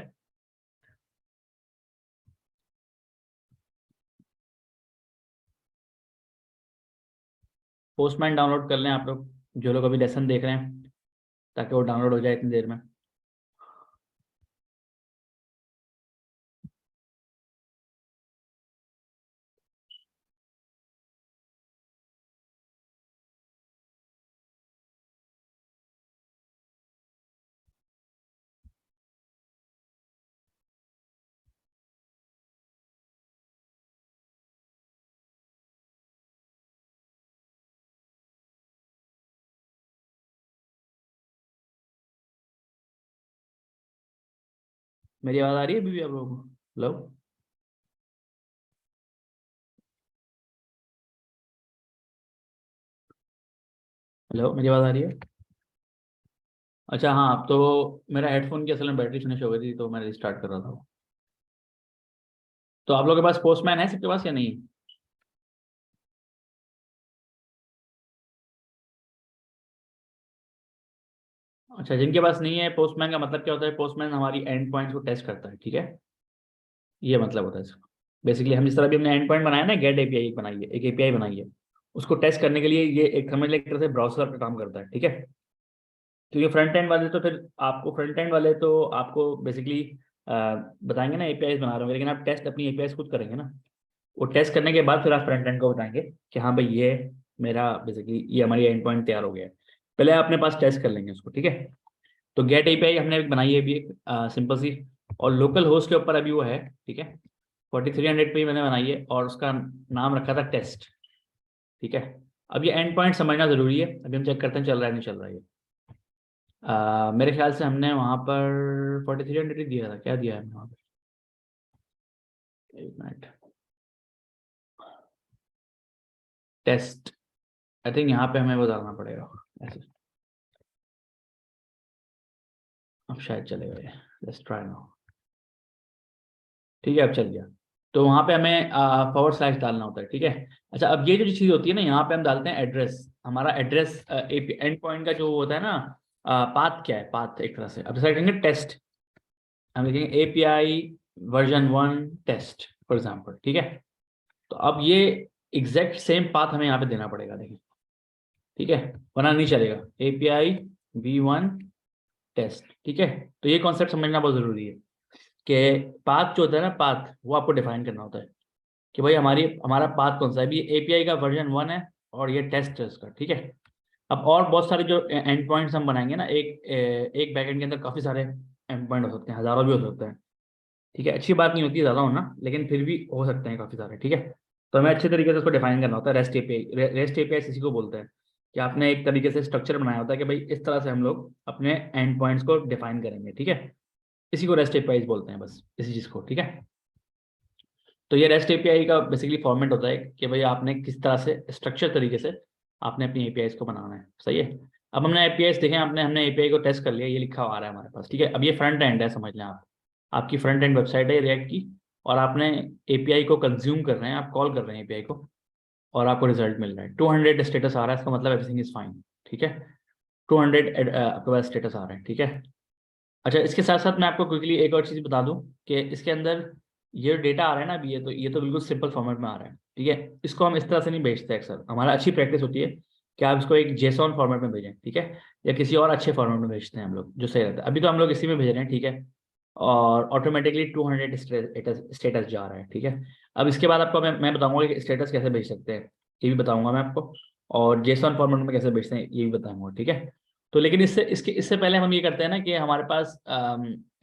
S1: पोस्टमैन डाउनलोड कर लें आप लोग, जो लोग अभी लेसन देख रहे हैं, ताकि वो डाउनलोड हो जाए इतनी देर में। मेरी आवाज़ आ रही है अभी भी आप लोगों को? हेलो, हेलो, मेरी आवाज़ आ रही है? अच्छा हाँ, तो मेरा हेडफोन की असल में बैटरी फिनिश हो गई थी, तो मैं रिस्टार्ट कर रहा था। तो आप लोगों के पास पोस्टमैन है सबके पास या नहीं? अच्छा, जिनके पास नहीं है पोस्टमैन का मतलब क्या होता है, पोस्टमैन हमारी एंड पॉइंट्स को टेस्ट करता है, ठीक है। ये मतलब होता है इसका। बेसिकली हम जिस तरह भी हमने एंड पॉइंट बनाया ना, गेट एपीआई बनाई है, एक एपीआई बनाई है, उसको टेस्ट करने के लिए ये एक समझ लें एक तरह से ब्राउजर का काम करता है, ठीक है। क्योंकि फ्रंट एंड वाले तो फिर आपको फ्रंट एंड वाले तो आपको बेसिकली बताएंगे ना एपीआई बना रहे होंगे, लेकिन आप टेस्ट अपनी एपीआई खुद करेंगे ना। वो टेस्ट करने के बाद फिर आप फ्रंट एंड को बताएंगे कि हाँ भाई, ये मेरा बेसिकली ये हमारी एंड पॉइंट तैयार हो गया है। पहले अपने पास टेस्ट कर लेंगे उसको, ठीक है। तो गेट एपीआई हमने एक बनाई है अभी, एक सिंपल सी, और लोकल होस्ट के ऊपर अभी वो है, ठीक है। 4300 पे ही मैंने बनाई है, और उसका नाम रखा था टेस्ट, ठीक है। अब ये एंड पॉइंट समझना जरूरी है, अभी हम चेक करते हैं चल रहा है नहीं चल रहा है ये। मेरे ख्याल से हमने वहाँ पर 4300 ही दिया था, क्या दिया है हमने वहाँ पर? एक मिनट, टेस्ट, आई थिंक यहाँ पे हमें वो डालना पड़ेगा ऐसे। अब शायद चलेगा ये, लेट्स ट्राई नाउ, ठीक है, अब चल गया। तो वहाँ पे हमें फॉरवर्ड स्लैश डालना होता है, ठीक है। अच्छा, अब ये जो चीज़ होती है ना, यहाँ पे हम डालते हैं एड्रेस, हमारा एड्रेस एंड पॉइंट का जो होता है ना, पाथ क्या है, पाथ एक तरह से। अब जैसा कहेंगे टेस्ट, हम लिखेंगे API version 1 test for example, ठीक है। तो अब ये एग्जैक्ट सेम पाथ हमें यहाँ पे देना पड़ेगा, देखिए, ठीक है, वरना नहीं चलेगा। API v1 टेस्ट, ठीक है। तो ये कॉन्सेप्ट समझना बहुत जरूरी है कि पाथ जो होता है ना, पाथ वो आपको डिफाइन करना होता है कि भाई हमारा पाथ कौन सा है। अभी API का वर्जन 1 है और ये टेस्ट है उसका, ठीक है। अब और बहुत सारे जो एंड पॉइंट्स हम बनाएंगे ना, एक बैकएंड के अंदर काफी सारे एंड पॉइंट हो सकते हैं, हजारों भी हो सकते हैं, ठीक है। अच्छी बात नहीं होती ज़्यादा होना, लेकिन फिर भी हो सकते हैं काफ़ी सारे, ठीक है। तो हमें अच्छे तरीके से उसको डिफाइन करना होता है। रेस्ट एपीआई इसी को बोलते हैं कि आपने एक तरीके से स्ट्रक्चर बनाया होता है कि भाई इस तरह से हम लोग अपने एंड पॉइंट्स को डिफाइन करेंगे, ठीक है। इसी को रेस्ट एपीआई बोलते हैं, बस इसी चीज़ को, ठीक है। तो ये रेस्ट एपीआई का बेसिकली फॉर्मेट होता है कि भाई आपने किस तरह से स्ट्रक्चर तरीके से आपने अपनी एपीआई को बनाना है, सही है। अब हमने एपीआई देखें, हमने एपीआई को टेस्ट कर लिया, ये लिखा हुआ आ रहा है हमारे पास, ठीक है। अब ये फ्रंट एंड है, समझ लें आप, आपकी फ्रंट एंड वेबसाइट है रिएक्ट की, और आपने एपीआई को कंज्यूम कर रहे हैं, आप कॉल कर रहे हैं एपीआई को, और आपको रिजल्ट मिल रहा है 200 स्टेटस आ रहा है, इसका मतलब एवरीथिंग इज फाइन, ठीक है। 200 आपके पास स्टेटस आ रहे हैं, ठीक है। अच्छा, इसके साथ साथ मैं आपको क्विकली एक और चीज़ बता दूं कि इसके अंदर ये डेटा आ रहा है ना अभी, ये तो बिल्कुल सिंपल फॉर्मेट में आ रहा है, ठीक है। इसको हम इस तरह से नहीं भेजते अक्सर, हमारा अच्छी प्रैक्टिस होती है कि आप इसको एक जेसॉन फॉर्मेट में भेजें, ठीक है, या किसी और अच्छे फॉर्मेट में भेजते हैं हम लोग, जो सही रहता है। अभी तो हम लोग इसी में भेज रहे हैं, ठीक है, और ऑटोमेटिकली 200 स्टेटस जा रहा है, ठीक है। अब इसके बाद आपको मैं बताऊंगा कि स्टेटस कैसे भेज सकते हैं, ये भी बताऊंगा मैं आपको, और जेसॉन फॉर्मेट में कैसे भेजते हैं ये भी बताऊंगा, ठीक है। तो लेकिन इससे पहले हम ये करते हैं ना कि हमारे पास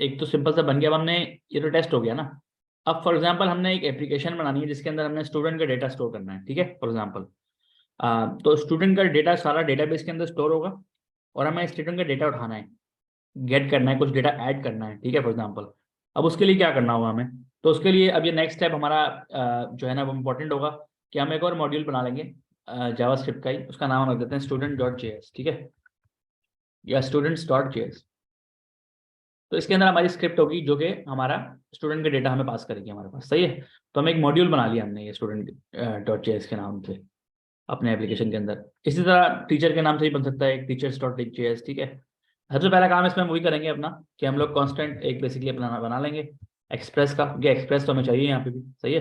S1: एक तो सिंपल सा बन गया, अब हमने, ये तो टेस्ट हो गया ना। अब फॉर एग्जांपल हमने एक एप्लीकेशन बनानी है जिसके अंदर हमने स्टूडेंट का डेटा स्टोर करना है, ठीक है, फॉर एग्जांपल। तो स्टूडेंट का डेटा सारा डेटाबेस के अंदर स्टोर होगा, और हमें स्टूडेंट का डेटा उठाना है, गेट करना है, कुछ डेटा ऐड करना है, ठीक है, फॉर एग्जांपल। अब उसके लिए क्या करना होगा हमें, तो उसके लिए अब ये नेक्स्ट स्टेप हमारा जो है ना वो इम्पोर्टेंट होगा कि हम एक और मॉड्यूल बना लेंगे जावास्क्रिप्ट का ही, उसका नाम हम रख देते हैं student.js, ठीक है, या students.js। तो इसके अंदर हमारी स्क्रिप्ट होगी जो कि हमारा स्टूडेंट का डेटा हमें पास करेगी हमारे पास, सही है। तो हम एक मॉड्यूल बना लिया हमने ये student.js के नाम से अपने एप्लीकेशन के अंदर। इसी तरह टीचर के नाम से ही बन सकता है एक teachers.js, ठीक है। सबसे पहला काम इसमें हम वही करेंगे अपना कि हम लोग कांस्टेंट एक बेसिकली अपना बना लेंगे एक्सप्रेस का, ये एक्सप्रेस तो हमें चाहिए यहाँ पे भी, सही है।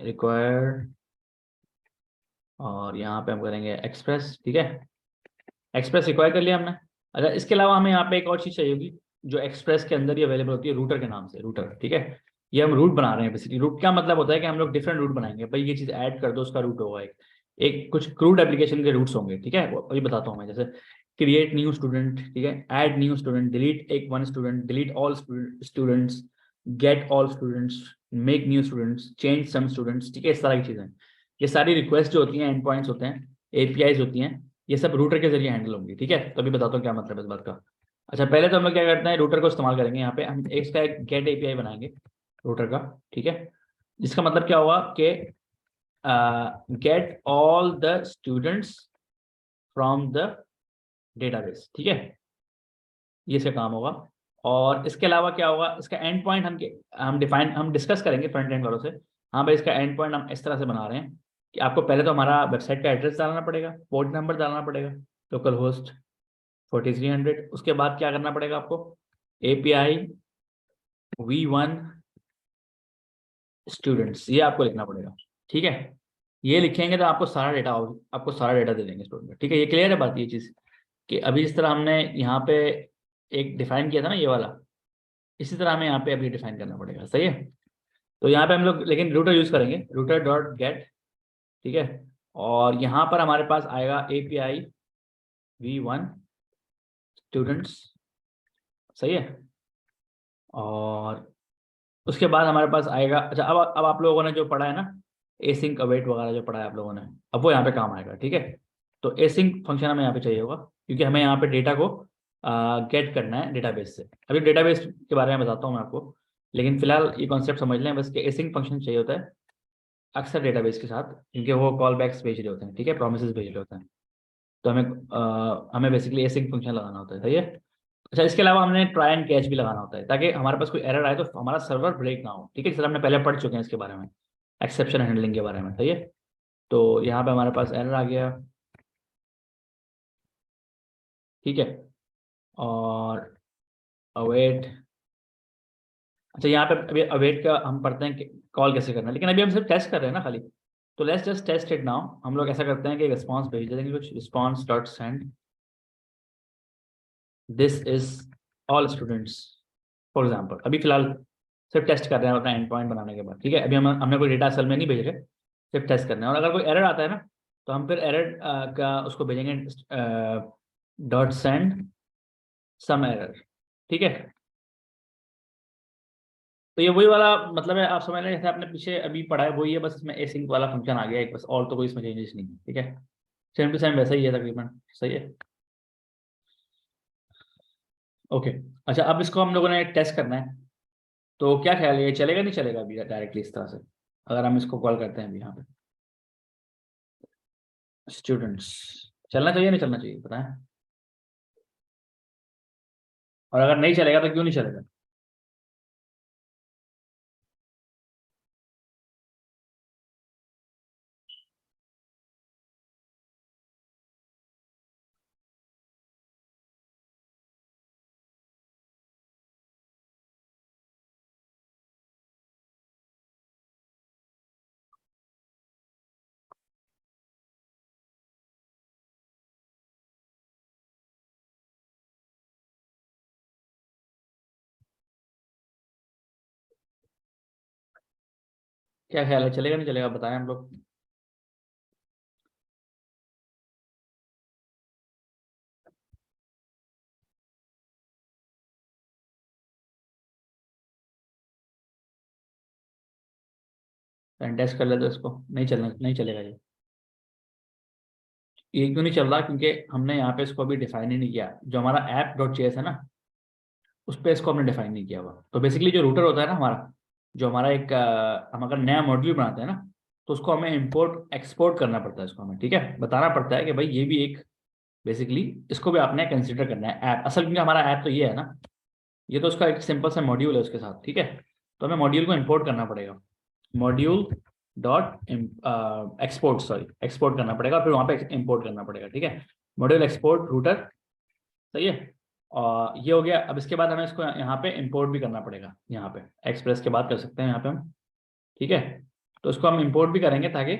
S1: रिक्वायर्ड, और यहाँ पे हम करेंगे एक्सप्रेस, ठीक है, एक्सप्रेस रिक्वायर कर लिया हमने। अच्छा, इसके अलावा हमें यहाँ पे एक और चीज़ चाहिए होगी जो एक्सप्रेस के अंदर ही अवेलेबल होती है, रूटर के नाम से, रूटर, ठीक है। ये हम रूट बना रहे हैं बेसिकली। रूट का मतलब होता है कि हम लोग डिफरेंट रूट बनाएंगे, भाई ये चीज़ ऐड कर दो, उसका रूट होगा एक एक कुछ क्रूड एप्लीकेशन के रूट्स होंगे, ठीक है, वही बताता हूँ मैं। जैसे क्रिएट न्यू स्टूडेंट, ठीक है, ऐड न्यू स्टूडेंट, डिलीट एक one student, delete all students, get all students, make new students, change some students, ठीक है, इस तरह की चीज़ें। ये सारी रिक्वेस्ट जो होती हैं, एंड पॉइंट्स होते हैं, एपीआईज होती हैं, ये सब रूटर के जरिए हैंडल होंगी, ठीक है। तो अभी बताता हूँ क्या मतलब है इस बात का। अच्छा, पहले तो हम लोग क्या करते हैं, रूटर को इस्तेमाल करेंगे। यहाँ पे हम इसका एक गेट एपीआई बनाएंगे रूटर का, ठीक है, जिसका मतलब क्या हुआ कि get all the students from the database, ठीक है, ये इसका काम होगा। और इसके अलावा क्या होगा, इसका एंड पॉइंट हम डिस्कस करेंगे फ्रंट एंड वालों से। हाँ भाई, इसका एंड पॉइंट हम इस तरह से बना रहे हैं कि आपको पहले तो हमारा वेबसाइट का एड्रेस डालना पड़ेगा, पोर्ट नंबर डालना पड़ेगा, लोकल होस्ट 4300। उसके बाद क्या करना पड़ेगा आपको, API v1 स्टूडेंट्स, ये आपको लिखना पड़ेगा, ठीक है। ये लिखेंगे तो आपको सारा डेटा दे देंगे स्टूडेंट का, ठीक है। ये क्लियर है बात, ये चीज़ कि अभी जिस तरह हमने यहाँ पे एक डिफाइन किया था ना ये वाला, इसी तरह हमें यहाँ पे अभी डिफाइन करना पड़ेगा, सही है। तो यहाँ पे हम लोग लेकिन रूटर यूज करेंगे, रूटर.गेट, ठीक है। और यहाँ पर हमारे पास आएगा API v1 स्टूडेंट्स, सही है। और उसके बाद हमारे पास आएगा, अच्छा, अब आप लोगों ने जो पढ़ा है ना, एसिंक अवेट वगैरह जो पढ़ा है आप लोगों ने, अब वो यहाँ पे काम आएगा, ठीक है। तो एसिंक फंक्शन हमें यहाँ पे चाहिए होगा क्योंकि हमें यहाँ पे डेटा को गेट करना है डेटाबेस से। अभी डेटाबेस के बारे में बताता हूँ मैं आपको, लेकिन फिलहाल ये कॉन्सेप्ट समझ लें बस कि एसिंक फंक्शन चाहिए होता है अक्सर डेटाबेस के साथ, क्योंकि वो कॉल बैक्स भेज रहे होते हैं, ठीक है, प्रोमिसेस भेज रहे होते हैं। तो हमें बेसिकली एसिंक फंक्शन लगाना होता है, सही है। अच्छा, इसके अलावा हमने ट्राई एंड कैच भी लगाना होता है ताकि हमारे पास कोई एरर आए तो हमारा सर्वर ब्रेक ना हो, ठीक है, जिससे हमने पहले पढ़ चुके हैं इसके बारे में, एक्सेप्शन हैंडलिंग के बारे में, सही है। तो यहाँ पे हमारे पास एरर आ गया, ठीक है, और अवेट अच्छा यहाँ पे अभी अवेट का हम पढ़ते हैं कि कॉल कैसे करना है, लेकिन अभी हम सिर्फ टेस्ट कर रहे हैं ना खाली। तो let's just test it now. हम लोग ऐसा करते हैं कि रिस्पॉन्स भेज देंगे कुछ, response dot send this is all students for example. अभी फिलहाल सिर्फ टेस्ट कर रहे हैं अपना एंड पॉइंट बनाने के बाद, ठीक है। अभी हमने कोई डेटा असल में नहीं भेज रहे, सिर्फ टेस्ट करना है। और अगर कोई एरर आता है ना, तो हम फिर एरर का उसको भेजेंगे डॉट सेंड सम एरर, ठीक है। तो ये वही वाला मतलब है, आप समझ लें जैसे आपने पीछे अभी पढ़ा है वही है, बस इसमें एसिंक वाला फंक्शन आ गया एक बस, और तो कोई इसमें चेंजेस नहीं है, ठीक है। सेम टू सेम वैसा ही है तकरीबन, सही है। ओके। अच्छा अब इसको हम लोगों ने टेस्ट करना है, तो क्या ख्याल है, ये चलेगा नहीं चलेगा अभी डायरेक्टली इस तरह से, अगर हम इसको कॉल करते हैं अभी यहाँ पे स्टूडेंट्स, चलना चाहिए नहीं चलना चाहिए पता है। और अगर नहीं चलेगा तो क्यों नहीं चलेगा? क्या ख्याल है, चलेगा नहीं चलेगा बताएं हम लोग। टेस्ट कर ले तो इसको, नहीं चलना, नहीं चलेगा ये क्यों नहीं चल रहा? क्योंकि हमने यहाँ पे इसको अभी डिफाइन ही नहीं किया, जो हमारा ऐप डॉट जेएस है ना, उस पर इसको हमने डिफाइन नहीं किया हुआ। तो बेसिकली जो रूटर होता है ना हमारा, जो हमारा एक हम अगर नया मॉड्यूल बनाते हैं ना, तो उसको हमें इंपोर्ट एक्सपोर्ट करना पड़ता है इसको हमें, ठीक है। बताना पड़ता है कि भाई ये भी एक बेसिकली, इसको भी आपने कंसिडर करना है ऐप असल, क्योंकि हमारा ऐप तो ये है ना, ये तो उसका एक सिंपल सा मॉड्यूल है उसके साथ, ठीक है। तो हमें मॉड्यूल को इंपोर्ट करना पड़ेगा, module dot export, sorry export करना पड़ेगा, फिर वहाँ पे इंपोर्ट करना पड़ेगा, ठीक है। मॉड्यूल एक्सपोर्ट रूटर, सही है। और ये हो गया। अब इसके बाद हमें इसको यहाँ पे इंपोर्ट भी करना पड़ेगा, यहाँ पे एक्सप्रेस के बाद कर सकते हैं यहाँ पे हम, ठीक है। तो इसको हम इंपोर्ट भी करेंगे ताकि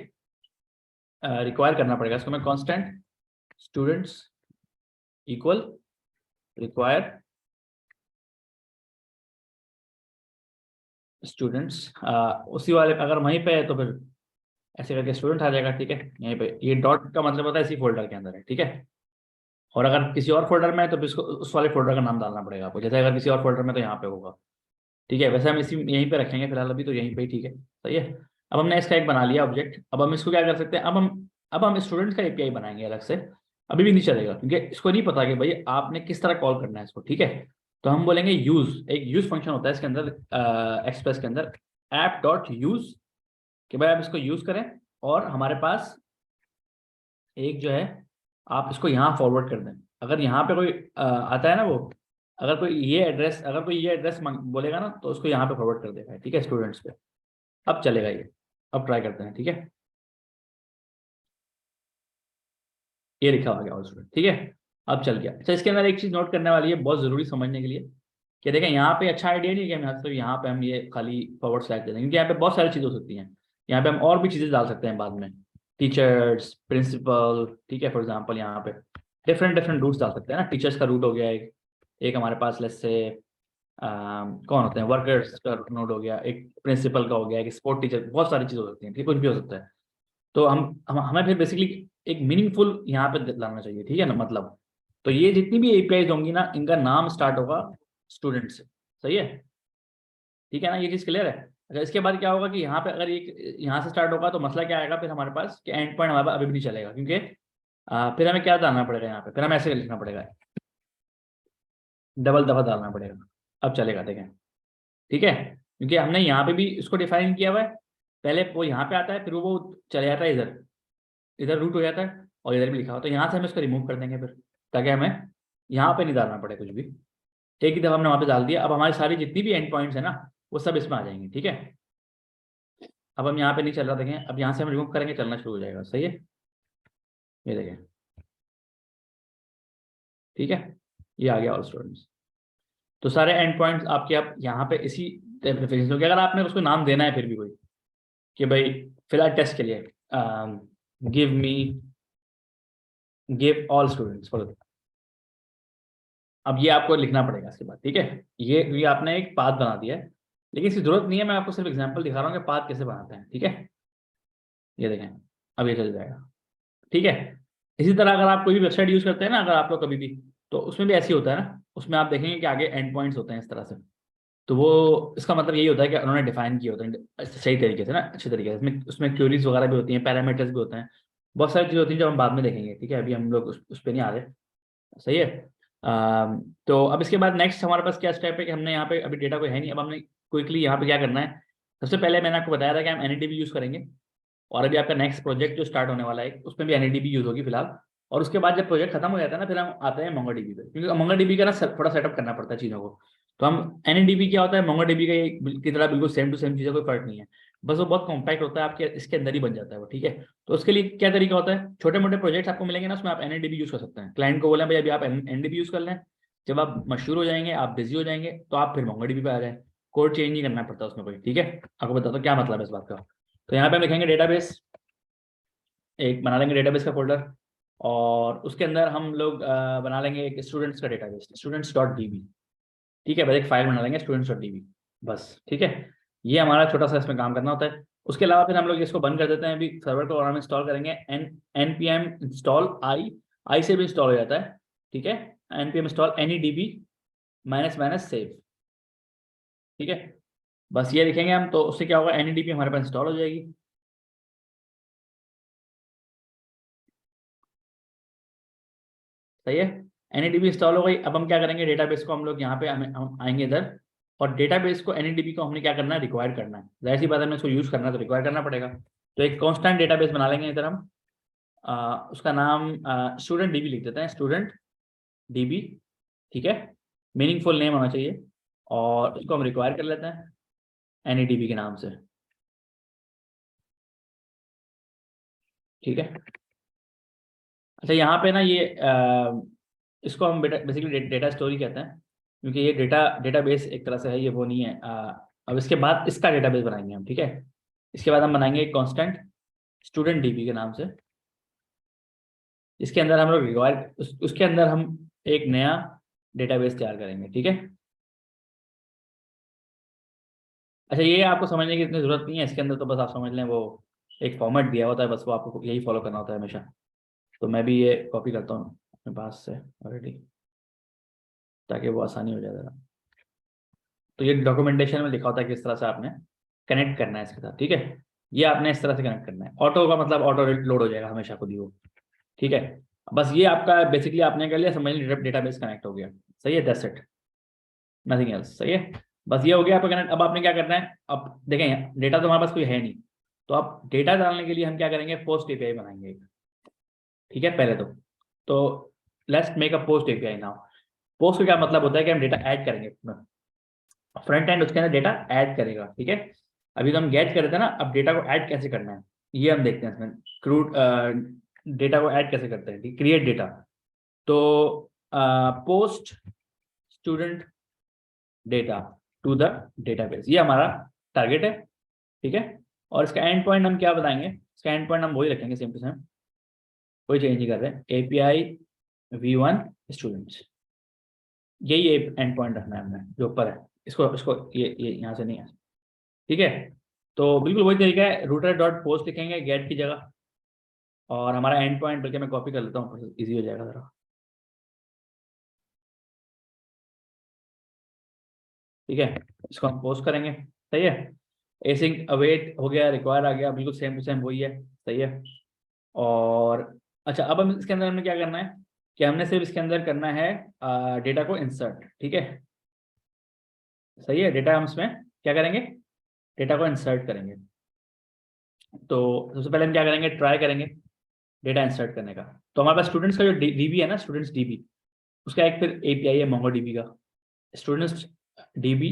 S1: रिक्वायर करना पड़ेगा इसको, मैं constant students equal require students, उसी वाले अगर वहीं पे है तो फिर ऐसे करके स्टूडेंट आ जाएगा, ठीक है। यहीं पे ये डॉट का मतलब होता है इसी फोल्डर के अंदर है, ठीक है। और अगर किसी और फोल्डर में है तो फिर इसको उस वाले फोल्डर का नाम डालना पड़ेगा आपको, जैसे अगर किसी और फोल्डर में तो यहाँ पे होगा, ठीक है। वैसे हम इसी यहीं पे रखेंगे फिलहाल, अभी तो यहीं पे ही, ठीक है सही है। अब हमने इसका एक बना लिया ऑब्जेक्ट, अब हम इसको क्या कर सकते हैं, अब हम स्टूडेंट का एपीआई बनाएंगे अलग से। अभी भी नहीं चलेगा क्योंकि इसको नहीं पता कि भाई आपने किस तरह कॉल करना है इसको, ठीक है। तो हम बोलेंगे यूज, एक यूज फंक्शन होता है इसके अंदर, एक्सप्रेस के अंदर, ऐप डॉट यूज, कि भाई आप इसको यूज करें। और हमारे पास एक जो है, आप इसको यहाँ फॉरवर्ड कर दें। अगर यहाँ पे कोई आता है ना वो, अगर कोई ये एड्रेस बोलेगा ना, तो उसको यहाँ पे फॉरवर्ड कर देगा, ठीक है, स्टूडेंट्स पे। अब चलेगा ये, अब ट्राई करते हैं, ठीक है। ये लिखा हुआ गया ऑल स्टूडेंट, ठीक है। अब चल गया। अच्छा इसके अंदर एक चीज नोट करने वाली है बहुत जरूरी समझने के लिए, कि देखें यहाँ पे अच्छा आइडिया नहीं है कि हम यहाँ पे हम ये खाली फॉरवर्ड स्लैश दे देंगे, क्योंकि यहाँ पे बहुत सारी चीजें हो सकती हैं। यहाँ पे हम और भी चीजें डाल सकते हैं बाद में, टीचर्स, प्रिंसिपल, ठीक है। फॉर एग्जाम्पल यहाँ पे डिफरेंट डिफरेंट रूट्स डाल सकते हैं ना, टीचर्स का रूट हो गया एक, एक हमारे पास लेट्स से कौन होते हैं, वर्कर्स का नोड हो गया एक, प्रिंसिपल का हो गया एक, स्पोर्ट टीचर, बहुत सारी चीज़ हो सकती हैं, ठीक, कुछ भी हो सकता है। तो हम हमें फिर बेसिकली एक मीनिंगफुल यहाँ पे लाना चाहिए, ठीक है ना, मतलब। तो ये जितनी भी एपीआईज होंगी ना, इनका नाम स्टार्ट होगा स्टूडेंट से, सही है, ठीक है ना, ये चीज़ क्लियर है। अच्छा इसके बाद क्या होगा कि यहाँ पे अगर एक यहाँ से स्टार्ट होगा तो मसला क्या आएगा फिर हमारे पास, कि एंड पॉइंट हमारे पास अभी भी नहीं चलेगा, क्योंकि फिर हमें क्या डालना पड़ेगा यहाँ पे, फिर हमें ऐसे लिखना पड़ेगा, डबल दफा डालना पड़ेगा। अब चलेगा देखें, ठीक है, क्योंकि हमने यहाँ पे भी इसको डिफाइन किया हुआ है। पहले वो यहाँ पे आता है, फिर वो चले जाता है इधर, इधर रूट हो जाता है, और इधर भी लिखा हो, तो यहाँ से हम इसको रिमूव कर देंगे फिर, ताकि हमें यहाँ पे नहीं डालना पड़े कुछ भी। एक ही दफा हमने वहाँ पे डाल दिया, अब हमारी सारी जितनी भी एंड पॉइंट्स है ना, वो सब इसमें आ जाएंगे, ठीक है। अब हम यहाँ पे नहीं चल रहा, देखें, अब यहाँ से हम रिमूव करेंगे, चलना शुरू हो जाएगा, सही है। ये देखें, ठीक है, ये आ गया ऑल स्टूडेंट्स। तो सारे एंड पॉइंट्स आपके अब यहाँ पे इसी प्रेफरेंस होगी। अगर आपने उसको नाम देना है फिर भी कोई कि भाई फिलहाल टेस्ट के लिए गिव ऑल स्टूडेंट्स फॉर, अब ये आपको लिखना पड़ेगा इसके बाद, ठीक है। ये आपने एक पाथ बना दिया है, लेकिन इसकी जरूरत नहीं है, मैं आपको सिर्फ एग्जांपल दिखा रहा हूँ कि पाथ कैसे बनाते हैं, ठीक है। ये देखें, अब ये चल जाएगा, ठीक है। इसी तरह अगर आप कोई भी वेबसाइट यूज करते हैं ना, अगर आप लोग कभी भी, तो उसमें भी ऐसे ही होता है ना, उसमें आप देखेंगे कि आगे एंड पॉइंट्स होते हैं इस तरह से। तो वो इसका मतलब यही होता है कि उन्होंने डिफाइन किए होते हैं सही तरीके से ना, अच्छे तरीके से। इसमें उसमें क्यूरीज वगैरह भी होती हैं, पैरामीटर्स भी होते हैं, बहुत सारी चीज़ होती है जो हम बाद में देखेंगे, ठीक है। अभी हम लोग उस पर नहीं आ रहे, सही है। तो अब इसके बाद नेक्स्ट हमारे पास क्या स्टेप है कि हमने यहाँ पे अभी डेटा कोई है नहीं, अब हमने क्विकली यहाँ पे क्या करना है। सबसे पहले मैंने आपको बताया था कि हम एनएडीबी यूज़ करेंगे, और अभी आपका नेक्स्ट प्रोजेक्ट जो स्टार्ट होने वाला है उसमें भी एनएडीबी यूज़ होगी फिलहाल। और उसके बाद जब प्रोजेक्ट खत्म हो जाता है ना, फिर हम आते हैं मोंगोडीबी पे, क्योंकि मोंगोडीबी का ना थोड़ा सेटअप करना पड़ता है चीज़ों को। तो हम एनएडीबी क्या होता है, मोंगोडीबी का की तरह बिल्कुल सेम टू सेम चीज़ें, कोई फर्क नहीं है, बस वो बहुत कॉम्पैक्ट होता है, आपके इसके अंदर ही बन जाता है वो, ठीक है। तो उसके लिए क्या तरीका होता है, छोटे मोटे प्रोजेक्ट्स आपको मिलेंगे ना, उसमें आप एनएडीबी यूज़ कर सकते हैं। क्लाइंट को बोले भाई अभी आप एनएडीबी यूज़ कर लें, जब आप मशहूर हो जाएंगे, आप बिजी हो जाएंगे, तो आप फिर मोंगोडीबी पे आ जाए। कोड चेंज नहीं करना पड़ता उसमें कोई, ठीक है। आपको बताता हूँ क्या मतलब है इस बात का। तो यहाँ पे हम लिखेंगे डेटाबेस, एक बना लेंगे डेटाबेस का फोल्डर, और उसके अंदर हम लोग बना लेंगे एक स्टूडेंट्स का डेटाबेस, स्टूडेंट्स डॉट डीबी, ठीक है। बस एक फाइल बना लेंगे स्टूडेंट्स डॉट डीबी, बस, ठीक है। ये हमारा छोटा सा इसमें काम करना होता है। उसके अलावा फिर हम लोग इसको बंद कर देते हैं, अभी सर्वर को, और हम इंस्टॉल करेंगे npm इंस्टॉल आई से भी इंस्टॉल हो जाता है, ठीक है। npm install any dB minus minus save, ठीक है। बस ये लिखेंगे हम, तो उससे क्या होगा, एनी डीबी हमारे पास इंस्टॉल हो जाएगी, सही है। एनएडीबी इंस्टॉल हो गई। अब हम क्या करेंगे, डेटाबेस को हम लोग यहाँ पे हम आएंगे इधर, और डेटाबेस को एनएडीबी को हमने क्या करना है, रिक्वायर करना है। जाहिर सी बात है, हमें इसको यूज करना है तो रिक्वायर करना पड़ेगा। तो एक कांस्टेंट डेटाबेस बना लेंगे इधर हम, उसका नाम स्टूडेंट डीबी लिख देते हैं, स्टूडेंट डीबी, ठीक है। मीनिंगफुल नेम होना चाहिए, और इसको हम रिक्वायर कर लेते हैं एनएडीबी के नाम से, ठीक है। अच्छा, यहाँ पे ना ये इसको हम बेसिकली डेटा स्टोरी कहते हैं, क्योंकि ये डेटाबेस एक तरह से है, ये वो नहीं है। अब इसके बाद इसका डेटाबेस बनाएंगे हम, ठीक है। इसके बाद हम बनाएंगे एक कांस्टेंट स्टूडेंट डीबी के नाम से, इसके अंदर हम लोग रिक्वायर उसके अंदर हम एक नया डेटाबेस तैयार करेंगे, ठीक है। अच्छा, ये आपको समझने की इतनी जरूरत नहीं है, इसके अंदर तो बस आप समझ लें, वो एक फॉर्मेट दिया होता है, बस वो आपको यही फॉलो करना होता है हमेशा। तो मैं भी ये कॉपी करता हूँ अपने पास से ऑलरेडी, ताकि वो आसानी हो जाए ज़रा। तो ये डॉक्यूमेंटेशन में लिखा होता है किस तरह से आपने कनेक्ट करना है इसके साथ, ठीक है। ये आपने इस तरह से कनेक्ट करना है, ऑटो का मतलब ऑटो लोड हो जाएगा हमेशा खुद ही वो, ठीक है। बस ये आपका बेसिकली आपने कर लिया, समझ लिया, डेटाबेस कनेक्ट हो गया, सही है, दैट्स इट, नथिंग एल्स, सही है। बस ये हो गया आपका कनेक्ट। अब आपने क्या करना है, अब देखें डेटा तो हमारे पास कोई है नहीं, तो आप डेटा डालने के लिए हम क्या करेंगे, पोस्ट एपीआई बनाएंगे एक, ठीक है। पहले तो let's make a post API now. Post का क्या मतलब होता है कि हम डेटा ऐड करेंगे, फ्रंट एंड उसके अंदर डेटा ऐड करेगा, ठीक है। अभी तो हम गेट कर रहे थे ना, अब डेटा को ऐड कैसे करना है ये हम देखते हैं इसमें। क्रूड डेटा को ऐड कैसे करते हैं, क्रिएट डेटा। तो post student data to the database, ये हमारा टारगेट है, ठीक है। और इसका एंड पॉइंट हम क्या बताएंगे, इसका एंड पॉइंट हम वही रखेंगे सेम टू सेम, कोई चेंज नहीं कर रहे, एपीआई v1 स्टूडेंट्स, यही एंड पॉइंट रखना है हमने जो ऊपर है, इसको इसको ये यहाँ से नहीं है, ठीक है। तो बिल्कुल वही तरीका है, रूटर डॉट पोस्ट लिखेंगे गेट की जगह, और हमारा एंड पॉइंट, बल्कि मैं कॉपी कर लेता हूँ, इजी हो जाएगा जरा, ठीक है। इसको हम पोस्ट करेंगे, सही है। एसिंग अवेट हो गया, रिक्वायर आ गया, बिल्कुल सेम टू सेम वही है, सही है। और अच्छा, अब हम इसके अंदर हमने क्या करना है कि हमने सिर्फ इसके अंदर करना है डेटा को इंसर्ट, ठीक है, सही है। डेटा हम इसमें क्या करेंगे, डेटा को इंसर्ट करेंगे। तो सबसे पहले हम क्या करेंगे, ट्राई करेंगे डेटा इंसर्ट करने का। तो हमारे पास स्टूडेंट्स का जो डीबी है ना, स्टूडेंट्स डीबी, उसका एक फिर एपीआई है मोंगो डीबी का, स्टूडेंट्स डीबी।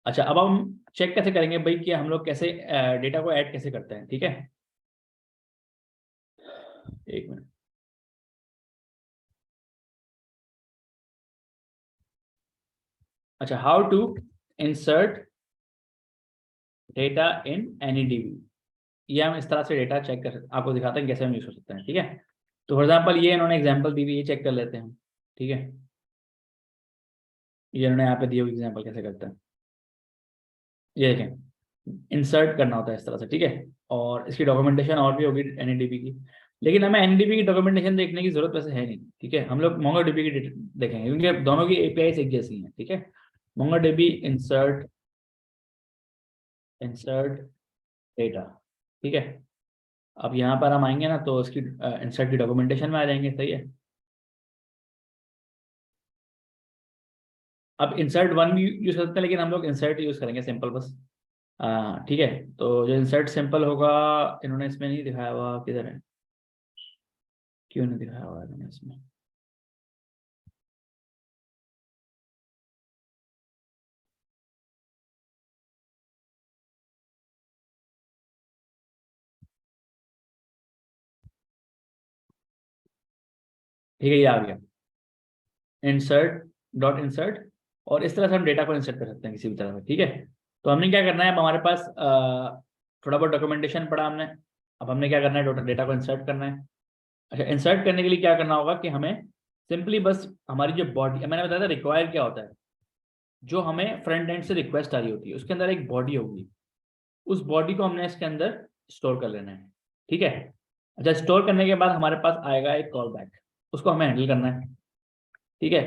S1: अच्छा, अब हम चेक कैसे करेंगे भाई कि हम लोग कैसे डेटा को ऐड कैसे करते हैं, ठीक है। एक मिनट, अच्छा, how to insert data in any DB, ये हम इस तरह से डेटा चेक कर, आपको दिखाते हैं कैसे हम यूज कर सकते हैं, ठीक है। तो फॉर एग्जाम्पल ये इन्होंने एग्जाम्पल दी हुई, ये चेक कर लेते हैं हम, ठीक है। ये इन्होंने यहाँ पे दी हुई एग्जाम्पल कैसे करते हैं, ये देखें, इंसर्ट करना होता है इस तरह से, ठीक है। और इसकी डॉक्यूमेंटेशन और भी होगी एनडीबी की, लेकिन हमें एनडीबी की डॉक्यूमेंटेशन देखने की जरूरत वैसे है नहीं, ठीक है। हम लोग मोंगोडीबी की देखेंगे क्योंकि दोनों की एपीआई एक जैसी हैं, ठीक है। मोंगोडीबी इंसर्ट, इंसर्ट डेटा, ठीक है। अब यहाँ पर हम आएंगे ना तो इसकी इंसर्ट की डॉक्यूमेंटेशन में आ जाएंगे, सही है। अब इंसर्ट वन भी यूज कर सकते हैं, लेकिन हम लोग इंसर्ट यूज करेंगे सिंपल बस, ठीक है। तो जो इंसर्ट सिंपल होगा, इन्होंने इसमें नहीं दिखाया हुआ, किधर है, क्यों नहीं दिखाया हुआ इन्होंने इसमें, ठीक है, ये आ गया इंसर्ट, डॉट इंसर्ट। और इस तरह से हम डेटा को इंसर्ट कर सकते हैं किसी भी तरह से, ठीक है। तो हमने क्या करना है, अब हमारे पास थोड़ा बहुत डॉक्यूमेंटेशन पड़ा हमने, अब हमने क्या करना है, डेटा को इंसर्ट करना है। अच्छा, इंसर्ट करने के लिए क्या करना होगा कि हमें सिंपली बस हमारी जो बॉडी, मैंने बताया था रिक्वायर क्या होता है, जो हमें फ्रंट एंड से रिक्वेस्ट आ रही होती है उसके अंदर एक बॉडी होगी, उस बॉडी को हमने इसके अंदर स्टोर कर लेना है, ठीक है। अच्छा, स्टोर करने के बाद हमारे पास आएगा एक कॉल बैक, उसको हमें हैंडल करना है, ठीक है।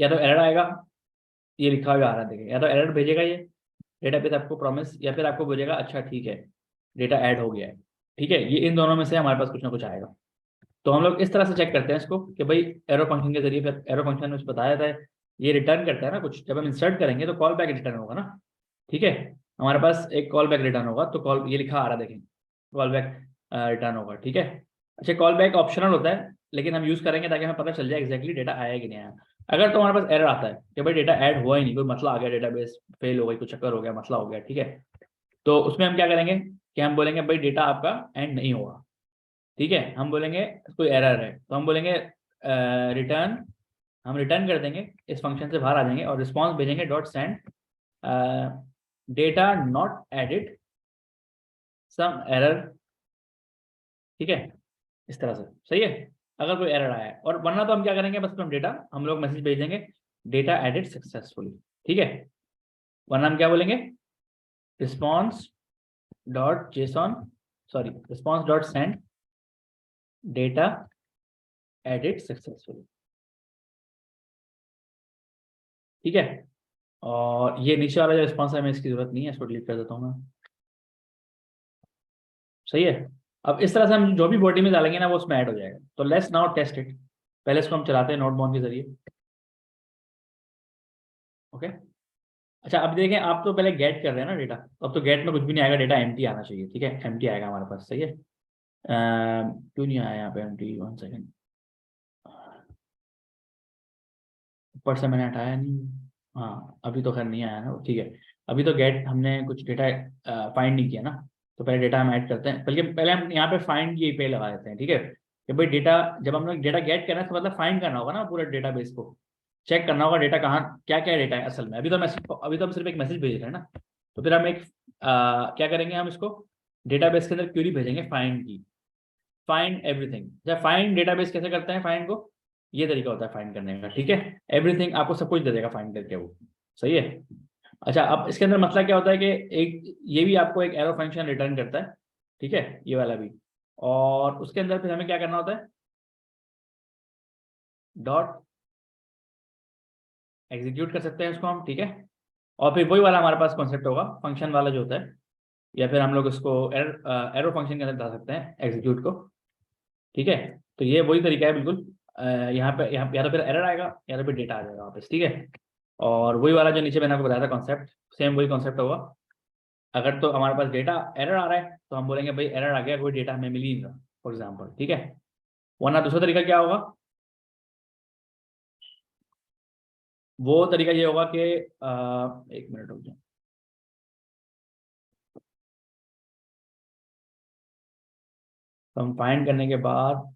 S1: या तो एरर आएगा, ये लिखा हुआ आ रहा है देखिए, या तो एरर भेजेगा ये डेटाबेस आपको प्रॉमिस, या फिर आपको बोलेगा अच्छा ठीक है डेटा ऐड हो गया है, ठीक है। ये इन दोनों में से हमारे पास कुछ ना कुछ आएगा। तो हम लोग इस तरह से चेक करते हैं इसको कि भाई एरो फंक्शन के जरिए, फिर एरो फंक्शन में बताया था ये रिटर्न करता है ना कुछ, जब हम इंसर्ट करेंगे तो कॉल बैक रिटर्न होगा ना, ठीक है। हमारे पास एक कॉल बैक रिटर्न होगा, तो कॉल ये लिखा आ रहा है देखें, कॉल बैक रिटर्न होगा, ठीक है। अच्छा, कॉल बैक ऑप्शनल होता है, लेकिन हम यूज करेंगे ताकि हमें पता चल जाए एग्जैक्टली डेटा आया कि नहीं आया। अगर तो हमारे पास एरर आता है कि भाई डेटा ऐड हुआ ही नहीं, कोई मसला आ गया, डेटाबेस फेल हो गई, कुछ चक्कर हो गया, मसला हो गया, ठीक है। तो उसमें हम क्या करेंगे कि हम बोलेंगे भाई डेटा आपका एंड नहीं हुआ, ठीक है। हम बोलेंगे कोई एरर है तो हम बोलेंगे रिटर्न, हम रिटर्न कर देंगे, इस फंक्शन से बाहर आ जाएंगे और रिस्पॉन्स भेजेंगे dot send data not added some error, ठीक है। इस तरह से सही है, अगर कोई एरर आया है। और वरना तो हम क्या करेंगे, बस हम डेटा, हम लोग मैसेज भेज देंगे डेटा एडिड सक्सेसफुली, ठीक है। वरना हम क्या बोलेंगे, response dot JSON, sorry response dot send data added successfully, ठीक है। और ये नीचे वाला जो रिस्पॉन्स है, हमें इसकी जरूरत नहीं है, इसको डिलीट कर देता हूँ मैं, सही है। अब इस तरह से हम जो भी बॉडी में डालेंगे ना वो उसमें ऐड हो जाएगा। तो लेट्स नाउ टेस्ट इट, पहले इसको हम चलाते हैं नोटबॉन्ड के जरिए, ओके। अच्छा, अब देखें, आप तो पहले गेट कर रहे हैं ना डेटा, तो अब तो गेट में कुछ भी नहीं आएगा, डेटा एम्प्टी आना चाहिए, ठीक है, एम्प्टी आएगा हमारे पास, सही है। क्यों नहीं आया यहाँ पे एम्प्टी, वन सेकेंड, ऊपर से मैंने हटाया नहीं, हाँ अभी तो खैर नहीं आया ना, ठीक है। अभी तो गेट हमने कुछ डेटा फाइंड नहीं किया ना, तो पहले डेटा हम ऐड करते हैं, बल्कि पहले हम यहाँ पे फाइंड ये पे लगा देते हैं, ठीक है। कि भाई डेटा, जब हम लोग डेटा गेट करना है तो मतलब फाइंड करना होगा ना पूरा डेटा बेस को, चेक करना होगा डेटा कहाँ, क्या क्या डेटा है असल में। अभी तो हम सिर्फ एक मैसेज भेज रहे हैं ना, तो फिर हम एक क्या करेंगे, हम इसको डेटाबेस के अंदर क्वेरी भेजेंगे फाइंड की, फाइंड एवरीथिंग। जब फाइंड डेटाबेस कैसे करते हैं फाइंड को, ये तरीका होता है फाइंड करने का, ठीक है। एवरीथिंग आपको सब कुछ दे देगा फाइंड करके वो, सही है। अच्छा, अब इसके अंदर मसला क्या होता है कि एक ये भी आपको एक एरो फंक्शन रिटर्न करता है, ठीक है, ये वाला भी। और उसके अंदर फिर हमें क्या करना होता है, डॉट एग्जीक्यूट कर सकते हैं इसको हम, ठीक है। और फिर वही वाला हमारे पास कॉन्सेप्ट होगा फंक्शन वाला जो होता है, या फिर हम लोग इसको एरो फंक्शन के अंदर डाल सकते हैं एग्जीक्यूट को, ठीक है। तो ये वही तरीका है बिल्कुल, यहाँ पे यहाँ या तो फिर एरर आएगा या तो फिर डेटा आ जाएगा वापस, ठीक है। और वही वाला जो नीचे मैंने आपको बताया था कॉन्सेप्ट, सेम वही कॉन्सेप्ट होगा। अगर तो हमारे पास डेटा एरर आ रहा है तो हम बोलेंगे भाई एरर आ गया, कोई डेटा हमें मिल ही नहीं रहा, फॉर एग्जाम्पल, ठीक है। वरना दूसरा तरीका क्या होगा, वो तरीका ये होगा कि एक मिनट रुक जाओ, तो हम फाइंड करने के बाद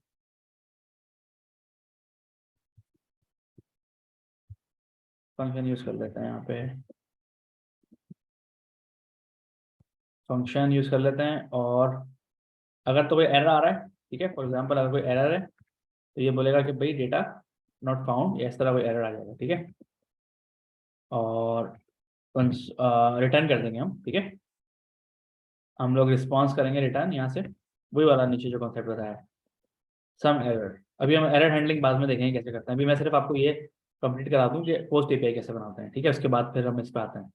S1: फंक्शन यूज कर लेते हैं यहाँ पे, फंक्शन यूज़ कर लेते हैं। और अगर तो कोई एरर आ रहा है, ठीक है, फॉर एग्जांपल अगर कोई एरर है तो ये बोलेगा कि भाई डेटा नॉट फाउंड, या इस तरह कोई एरर आ जाएगा, ठीक है। और रिटर्न कर देंगे हम, ठीक है। हम लोग रिस्पॉन्स करेंगे रिटर्न यहाँ से, वही वाला नीचे जो कॉन्सेप्ट बताया है, सम एरर। अभी हम एरर हैंडलिंग बाद में देखेंगे कैसे करते हैं, अभी मैं सिर्फ आपको ये कंप्लीट करा दूँ कि पोस्ट एपीआई कैसे बनाते हैं, ठीक है। उसके बाद फिर हम इस पर आते हैं।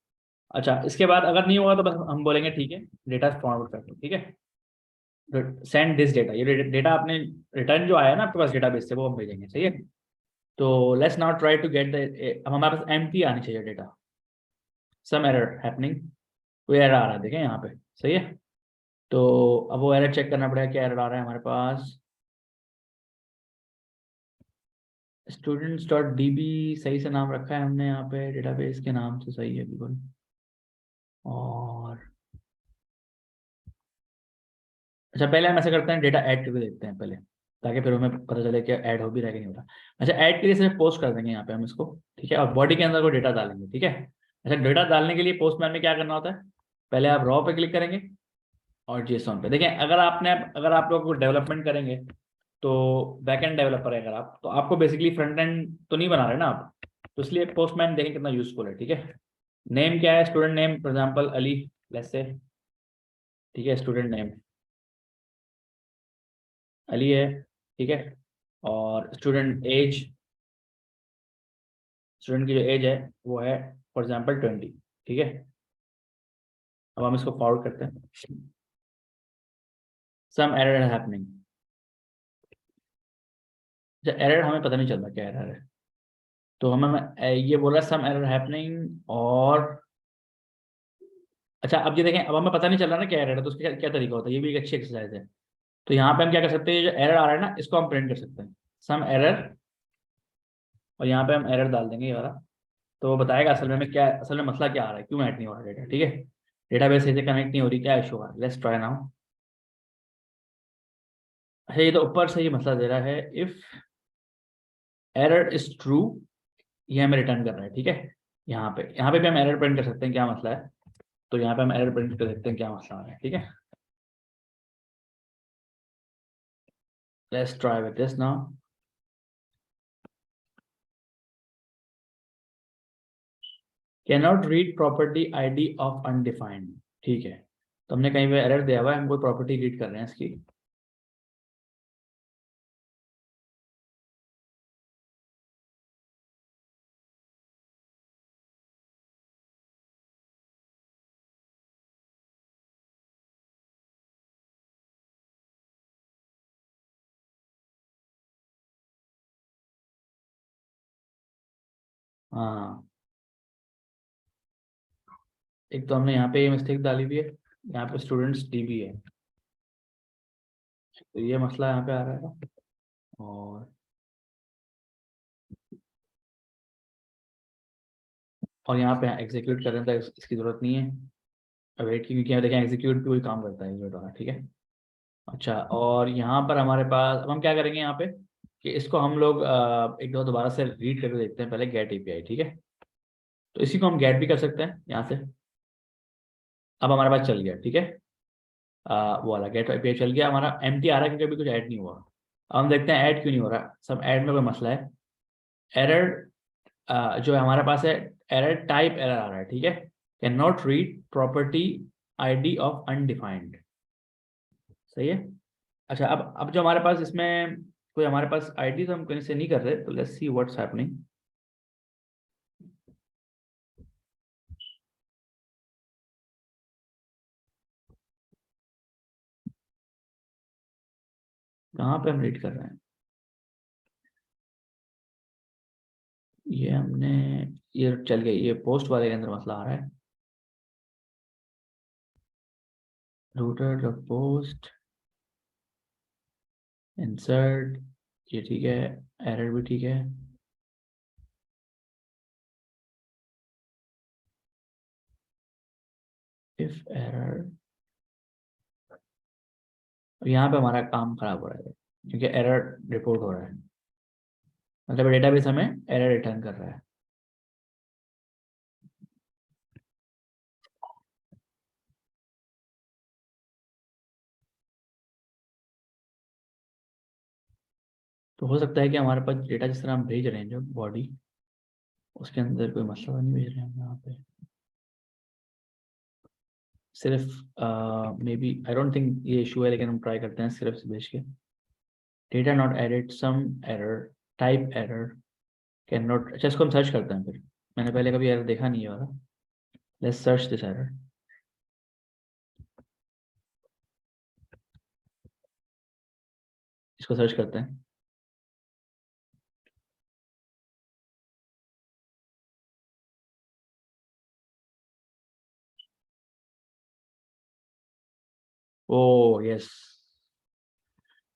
S1: अच्छा, इसके बाद अगर नहीं होगा तो बस हम बोलेंगे ठीक है, डेटा फॉरवर्ड कर दो, ठीक है। सेंड दिस डेटा, ये डेटा आपने रिटर्न जो आया ना आपके पास डेटाबेस से, वो हम भेजेंगे, सही है। तो let's now try to get the, अब हमारे पास एम्प्टी आनी चाहिए डेटा। सम एरर हैपनिंग, कोई एरर आ रहा है, देखें यहाँ पे, सही है। तो अब वो एरर चेक करना पड़ेगा, क्या एरर आ रहा है हमारे पास। स्टूडेंट्स डॉट डी बी सही से नाम रखा है हमने यहाँ पे, डेटाबेस के नाम से सही है बिल्कुल। और अच्छा, पहले हम ऐसा करते हैं, डेटा ऐड करके देखते हैं पहले, ताकि फिर हमें पता चले कि ऐड हो भी रहा है कि नहीं हो रहा। अच्छा, ऐड के लिए सिर्फ पोस्ट कर देंगे यहाँ पे हम इसको, ठीक है। और बॉडी के अंदर को डेटा डालेंगे, ठीक है। अच्छा, डेटा डालने के लिए पोस्टमैन में क्या करना होता है, पहले आप रॉ पे क्लिक करेंगे और जेसॉन पे। देखें, अगर आप लोग डेवलपमेंट करेंगे तो बैक एंड डेवलपर है अगर आप, तो आपको बेसिकली फ्रंट एंड तो नहीं बना रहे ना आप, तो इसलिए पोस्टमैन देखें कितना यूजफुल है, ठीक है। नेम क्या है, student name for example Ali, let's say, ठीक है। स्टूडेंट नेम अली है, ठीक है। और स्टूडेंट एज, स्टूडेंट की जो एज है वो है फॉर एग्जांपल 20, ठीक है। अब हम इसको फॉरवर्ड करते हैं। सम एरर हैपनिंग, एरर हमें पता नहीं चलता क्या एरर है, तो हमें ये बोला सम एरर हैपनिंग। और अच्छा, अब ये देखें, अब हमें पता नहीं चल रहा ना क्या एरर है, तो उसका क्या तरीका होता है, ये भी एक अच्छी एक्सरसाइज है। तो यहाँ पे हम क्या कर सकते हैं, ये जो एरर आ रहा है ना, इसको हम प्रिंट कर सकते हैं, सम एरर। और यहाँ पे हम एरर डाल देंगे ये वाला, तो वो बताएगा असल में क्या, असल में मसला क्या आ रहा है, क्यों ऐड नहीं हो रहा डेटा, ठीक है। डेटाबेस सही से कनेक्ट नहीं हो रही, क्या इशू आ रहा है, लेट्स ट्राई नाउ। अच्छा, ये तो ऊपर से ही मसला दे रहा है, इफ एरर इज ट्रू, ये हमें रिटर्न कर रहा है, ठीक है। यहाँ पे भी हम एरर प्रिंट कर सकते हैं, क्या मसला है। तो यहाँ पे हम एरर प्रिंट कर सकते हैं, क्या मसला आ रहा है, ठीक है। Let's try with this now. Can not read property ID of undefined, ठीक है। तो हमने कहीं पे एरर दिया हुआ है, हम कोई प्रॉपर्टी रीड कर रहे हैं इसकी। हाँ, एक तो हमने यहाँ पे ये मिस्टेक डाली हुई है, यहाँ पे स्टूडेंट्स डीबी है, तो ये मसला यहाँ पे आ रहा है। और यहाँ पे एग्जीक्यूट कर रहे हैं, तो इसकी जरूरत नहीं है वेट की, क्योंकि यहाँ देखें एग्जीक्यूट भी वही काम करता है ये वाला, ठीक है। अच्छा, और यहाँ पर हमारे पास, अब हम क्या करेंगे यहाँ पे, कि इसको हम लोग एक दो दोबारा से रीड करके देखते हैं, पहले गेट एपीआई, ठीक है। तो इसी को हम गेट भी कर सकते हैं यहाँ से। अब हमारे पास चल गया, ठीक है। वो वाला गेट एपीआई चल गया, हमारा एम्प्टी आ रहा है क्योंकि अभी कुछ ऐड नहीं हुआ। अब हम देखते हैं ऐड क्यों नहीं हो रहा, सब ऐड में कोई मसला है। एरर जो हमारे पास है, एरर टाइप एरर आ रहा है, ठीक है। Can not read property ID of undefined, सही है। अच्छा, अब जो हमारे पास इसमें कोई हमारे पास आईडी तो हम कहीं से नहीं कर रहे, तो लेट्स सी व्हाट्स हैपनिंग। कहाँ पे हम रीड कर रहे हैं, ये हमने, ये चल गया, ये पोस्ट वाले के अंदर मसला आ रहा है। रूटर डॉट पोस्ट इंसर्ट, ये ठीक है, एरर भी ठीक है। इफ एरर, यहाँ पे हमारा काम खराब हो रहा है, क्योंकि एरर रिपोर्ट हो रहा है, मतलब डेटाबेस हमें एरर रिटर्न कर रहा है। तो हो सकता है कि हमारे पास डेटा जिस तरह हम भेज रहे हैं जो बॉडी, उसके अंदर कोई मसला तो नहीं भेज रहे हैं हम यहाँ पे। सिर्फ maybe I don't think ये इशू है, लेकिन हम ट्राई करते हैं सिर्फ से भेज के। Data not added, some error, type error, can not. अच्छा, इसको हम सर्च करते हैं फिर। मैंने पहले कभी एरर देखा नहीं है वाला। Let's search this error. इसको सर्च करते हैं। ओ यस,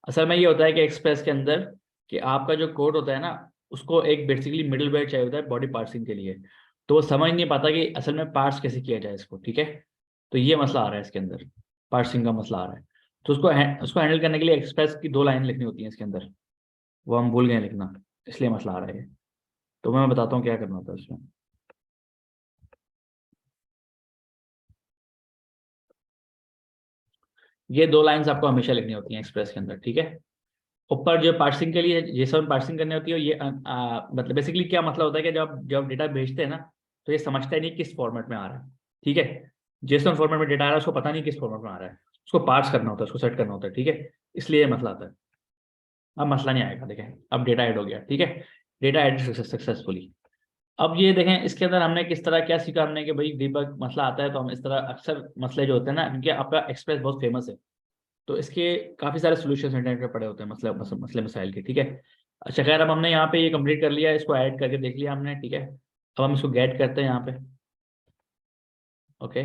S1: असल में ये होता है कि एक्सप्रेस के अंदर कि आपका जो कोड होता है ना, उसको एक बेसिकली मिडिल वेयर चाहिए होता है बॉडी पार्सिंग के लिए। तो वो समझ नहीं पाता कि असल में पार्स कैसे किया जाए इसको, ठीक है। तो ये मसला आ रहा है इसके अंदर, पार्सिंग का मसला आ रहा है। तो उसको हैंडल करने के लिए एक्सप्रेस की 2 लाइन लिखनी होती है इसके अंदर, वो हम भूल गए लिखना, इसलिए मसला आ रहा है ये। तो मैं बताता हूँ क्या करना होता है उसमें। ये 2 लाइन्स आपको हमेशा लिखनी होती हैं एक्सप्रेस के अंदर, ठीक है। ऊपर जो पार्सिंग के लिए जेसन पार्सिंग करनी होती है, ये मतलब बेसिकली क्या मतलब होता है कि जब जब डेटा भेजते हैं ना, तो ये समझता ही नहीं किस फॉर्मेट में आ रहा है, ठीक है। जेसन फॉर्मेट में डेटा आ रहा है, उसको पता नहीं किस फॉर्मेट में आ रहा है, उसको पार्स करना होता है, उसको सेट करना होता है, ठीक है। इसलिए ये मसला आता है। अब मसला नहीं आएगा, देखें अब डेटा ऐड हो गया, ठीक है। Data add successfully. अब ये देखें इसके अंदर हमने किस तरह क्या सीखा हमने कि भाई डीबग मसला आता है तो हम इस तरह अक्सर मसले जो होते हैं ना, क्योंकि आपका एक्सप्रेस बहुत फेमस है, तो इसके काफ़ी सारे सोल्यूशन इंटरनेट पे पड़े होते हैं मसले मसले मसाइल के, ठीक है। अच्छा खैर, अब हमने यहाँ पे ये कंप्लीट कर लिया, इसको ऐड करके देख लिया हमने, ठीक है। अब हम इसको गेट करते हैं यहाँ पे। ओके,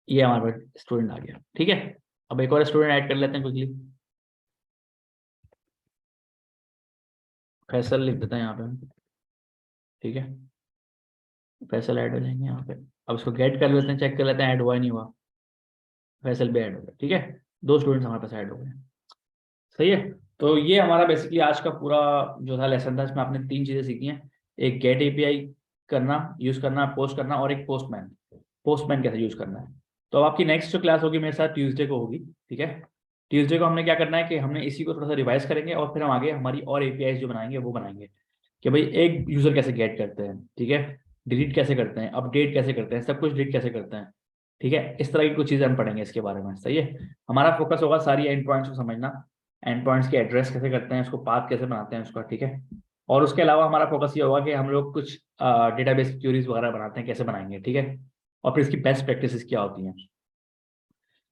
S1: ये हमारे पास स्टूडेंट आ गया, ठीक है। अब एक और स्टूडेंट ऐड कर लेते हैं क्विकली। फैसल लिख देते हैं यहाँ पे हम, ठीक है। फैसल ऐड हो जाएंगे यहाँ पे। अब इसको गेट कर लेते हैं, चेक कर लेते हैं ऐड हुआ नहीं हुआ। फैसल भी ऐड हो गया, ठीक है। 2 स्टूडेंट्स हमारे पास ऐड हो गए। सही है। तो ये हमारा बेसिकली आज का पूरा जो था लेसन था, इसमें आपने 3 चीजें सीखी हैं। एक गेट एपीआई करना, यूज करना, पोस्ट करना, और एक पोस्टमैन। पोस्टमैन कैसे यूज करना है। तो अब आपकी नेक्स्ट जो क्लास होगी मेरे साथ ट्यूसडे को होगी, ठीक है। ट्यूसडे को हमने क्या करना है कि हमने इसी को थोड़ा सा रिवाइज करेंगे, और फिर हम आगे हमारी और एपीआई जो बनाएंगे वो बनाएंगे कि भाई एक यूजर कैसे गेट करते हैं, ठीक है। डिलीट कैसे करते हैं, अपडेट कैसे करते हैं, सब कुछ डिलीट कैसे करते हैं, ठीक है। इस तरह की कुछ चीजें हम पढ़ेंगे इसके बारे में, सही है। हमारा फोकस होगा सारी एंड पॉइंट्स को समझना, एंड पॉइंट्स के एड्रेस कैसे करते हैं, उसको पाथ कैसे बनाते हैं उसका, ठीक है। और उसके अलावा हमारा फोकस ये होगा कि हम लोग कुछ डेटाबेस क्यूरीज वगैरह बनाते हैं, कैसे बनाएंगे, ठीक है। और फिर इसकी बेस्ट प्रैक्टिसेस क्या होती हैं।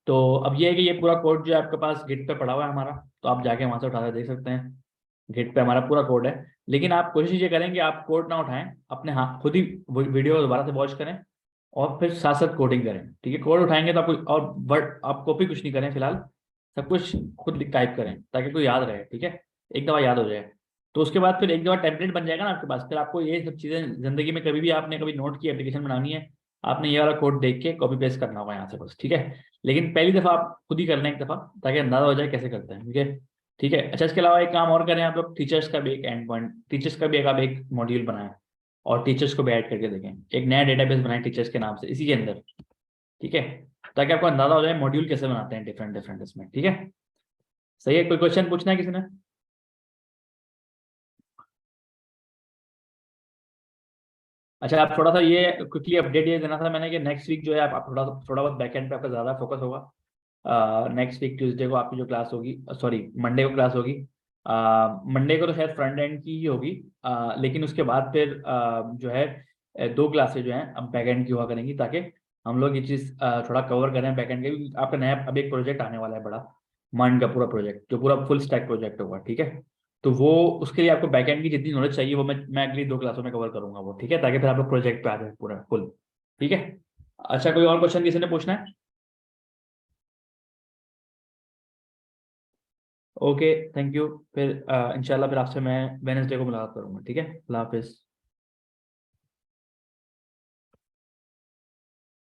S1: तो अब ये है कि ये पूरा कोड जो है आपके पास गिट पे पड़ा हुआ है हमारा, तो आप जाके वहां से उठा कर देख सकते हैं। गिट पे हमारा पूरा कोड है। लेकिन आप कोशिश ये करें कि आप कोड ना उठाएं, अपने हाथ खुद ही वीडियो को दोबारा से वॉच करें, और फिर साथ साथ कोडिंग करें, ठीक है। कोड उठाएंगे तो आपको, और वर्ड आप कॉपी कुछ नहीं करें फिलहाल, सब कुछ खुद टाइप करें ताकि कोई याद रहे, ठीक है। एक दफ़ा याद हो जाए, तो उसके बाद फिर एक दफ़ा टेम्पलेट बन जाएगा ना आपके पास, फिर आपको ये सब चीज़ें जिंदगी में कभी भी आपने कभी नोट की एप्लीकेशन बनानी है, आपने ये वाला कोड देख के कॉपी पेस्ट करना होगा यहाँ से बस, ठीक है। लेकिन पहली दफ़ा आप खुद ही कर लें एक दफ़ा, ताकि अंदाजा हो जाए कैसे करते हैं, ठीक है। ठीक है। अच्छा, इसके अलावा एक काम और करें आप लोग, टीचर्स का भी एक एंड पॉइंट, टीचर्स का भी एक आप एक मॉड्यूल बनाएं, और टीचर्स को भी ऐड करके देखें। एक नया डेटाबेस बनाएं टीचर्स के नाम से इसी के अंदर, ठीक है। ताकि आपको अंदाजा हो जाए मॉड्यूल कैसे बनाते हैं डिफरेंट डिफरेंट इसमें, ठीक है। सही है। कोई क्वेश्चन पूछना है किसी ने। अच्छा, आप थोड़ा सा ये क्विकली अपडेट ये देना था मैंने कि नेक्स्ट वीक जो है आप थोड़ा बहुत बैकएंड पे आपका ज़्यादा फोकस होगा। नेक्स्ट वीक ट्यूसडे को आपकी जो क्लास होगी, सॉरी मंडे को क्लास होगी। मंडे को तो शायद फ्रंट एंड की ही होगी, लेकिन उसके बाद फिर जो है 2 क्लासेज जो हैं अब बैक एंड की हुआ करेंगी, ताकि हम लोग ये चीज़ थोड़ा कवर करें बैक एंड के भी। आपका नया अब एक प्रोजेक्ट आने वाला है बड़ा, माइंड का पूरा प्रोजेक्ट जो पूरा फुल स्टैक प्रोजेक्ट होगा, ठीक है। तो वो उसके लिए आपको बैकएंड की जितनी नॉलेज चाहिए वो मैं अगली 2 क्लासों में कवर करूंगा वो, ठीक है, ताकि फिर आप लोग प्रोजेक्ट पे आ जाए पूरा फुल, ठीक है। अच्छा, कोई और क्वेश्चन किसी ने पूछना है। Okay, thank you. फिर इंशाल्लाह फिर आपसे मैं वेडनेसडे को मुलाकात करूंगा, ठीक है। अल्लाह हाफिज़।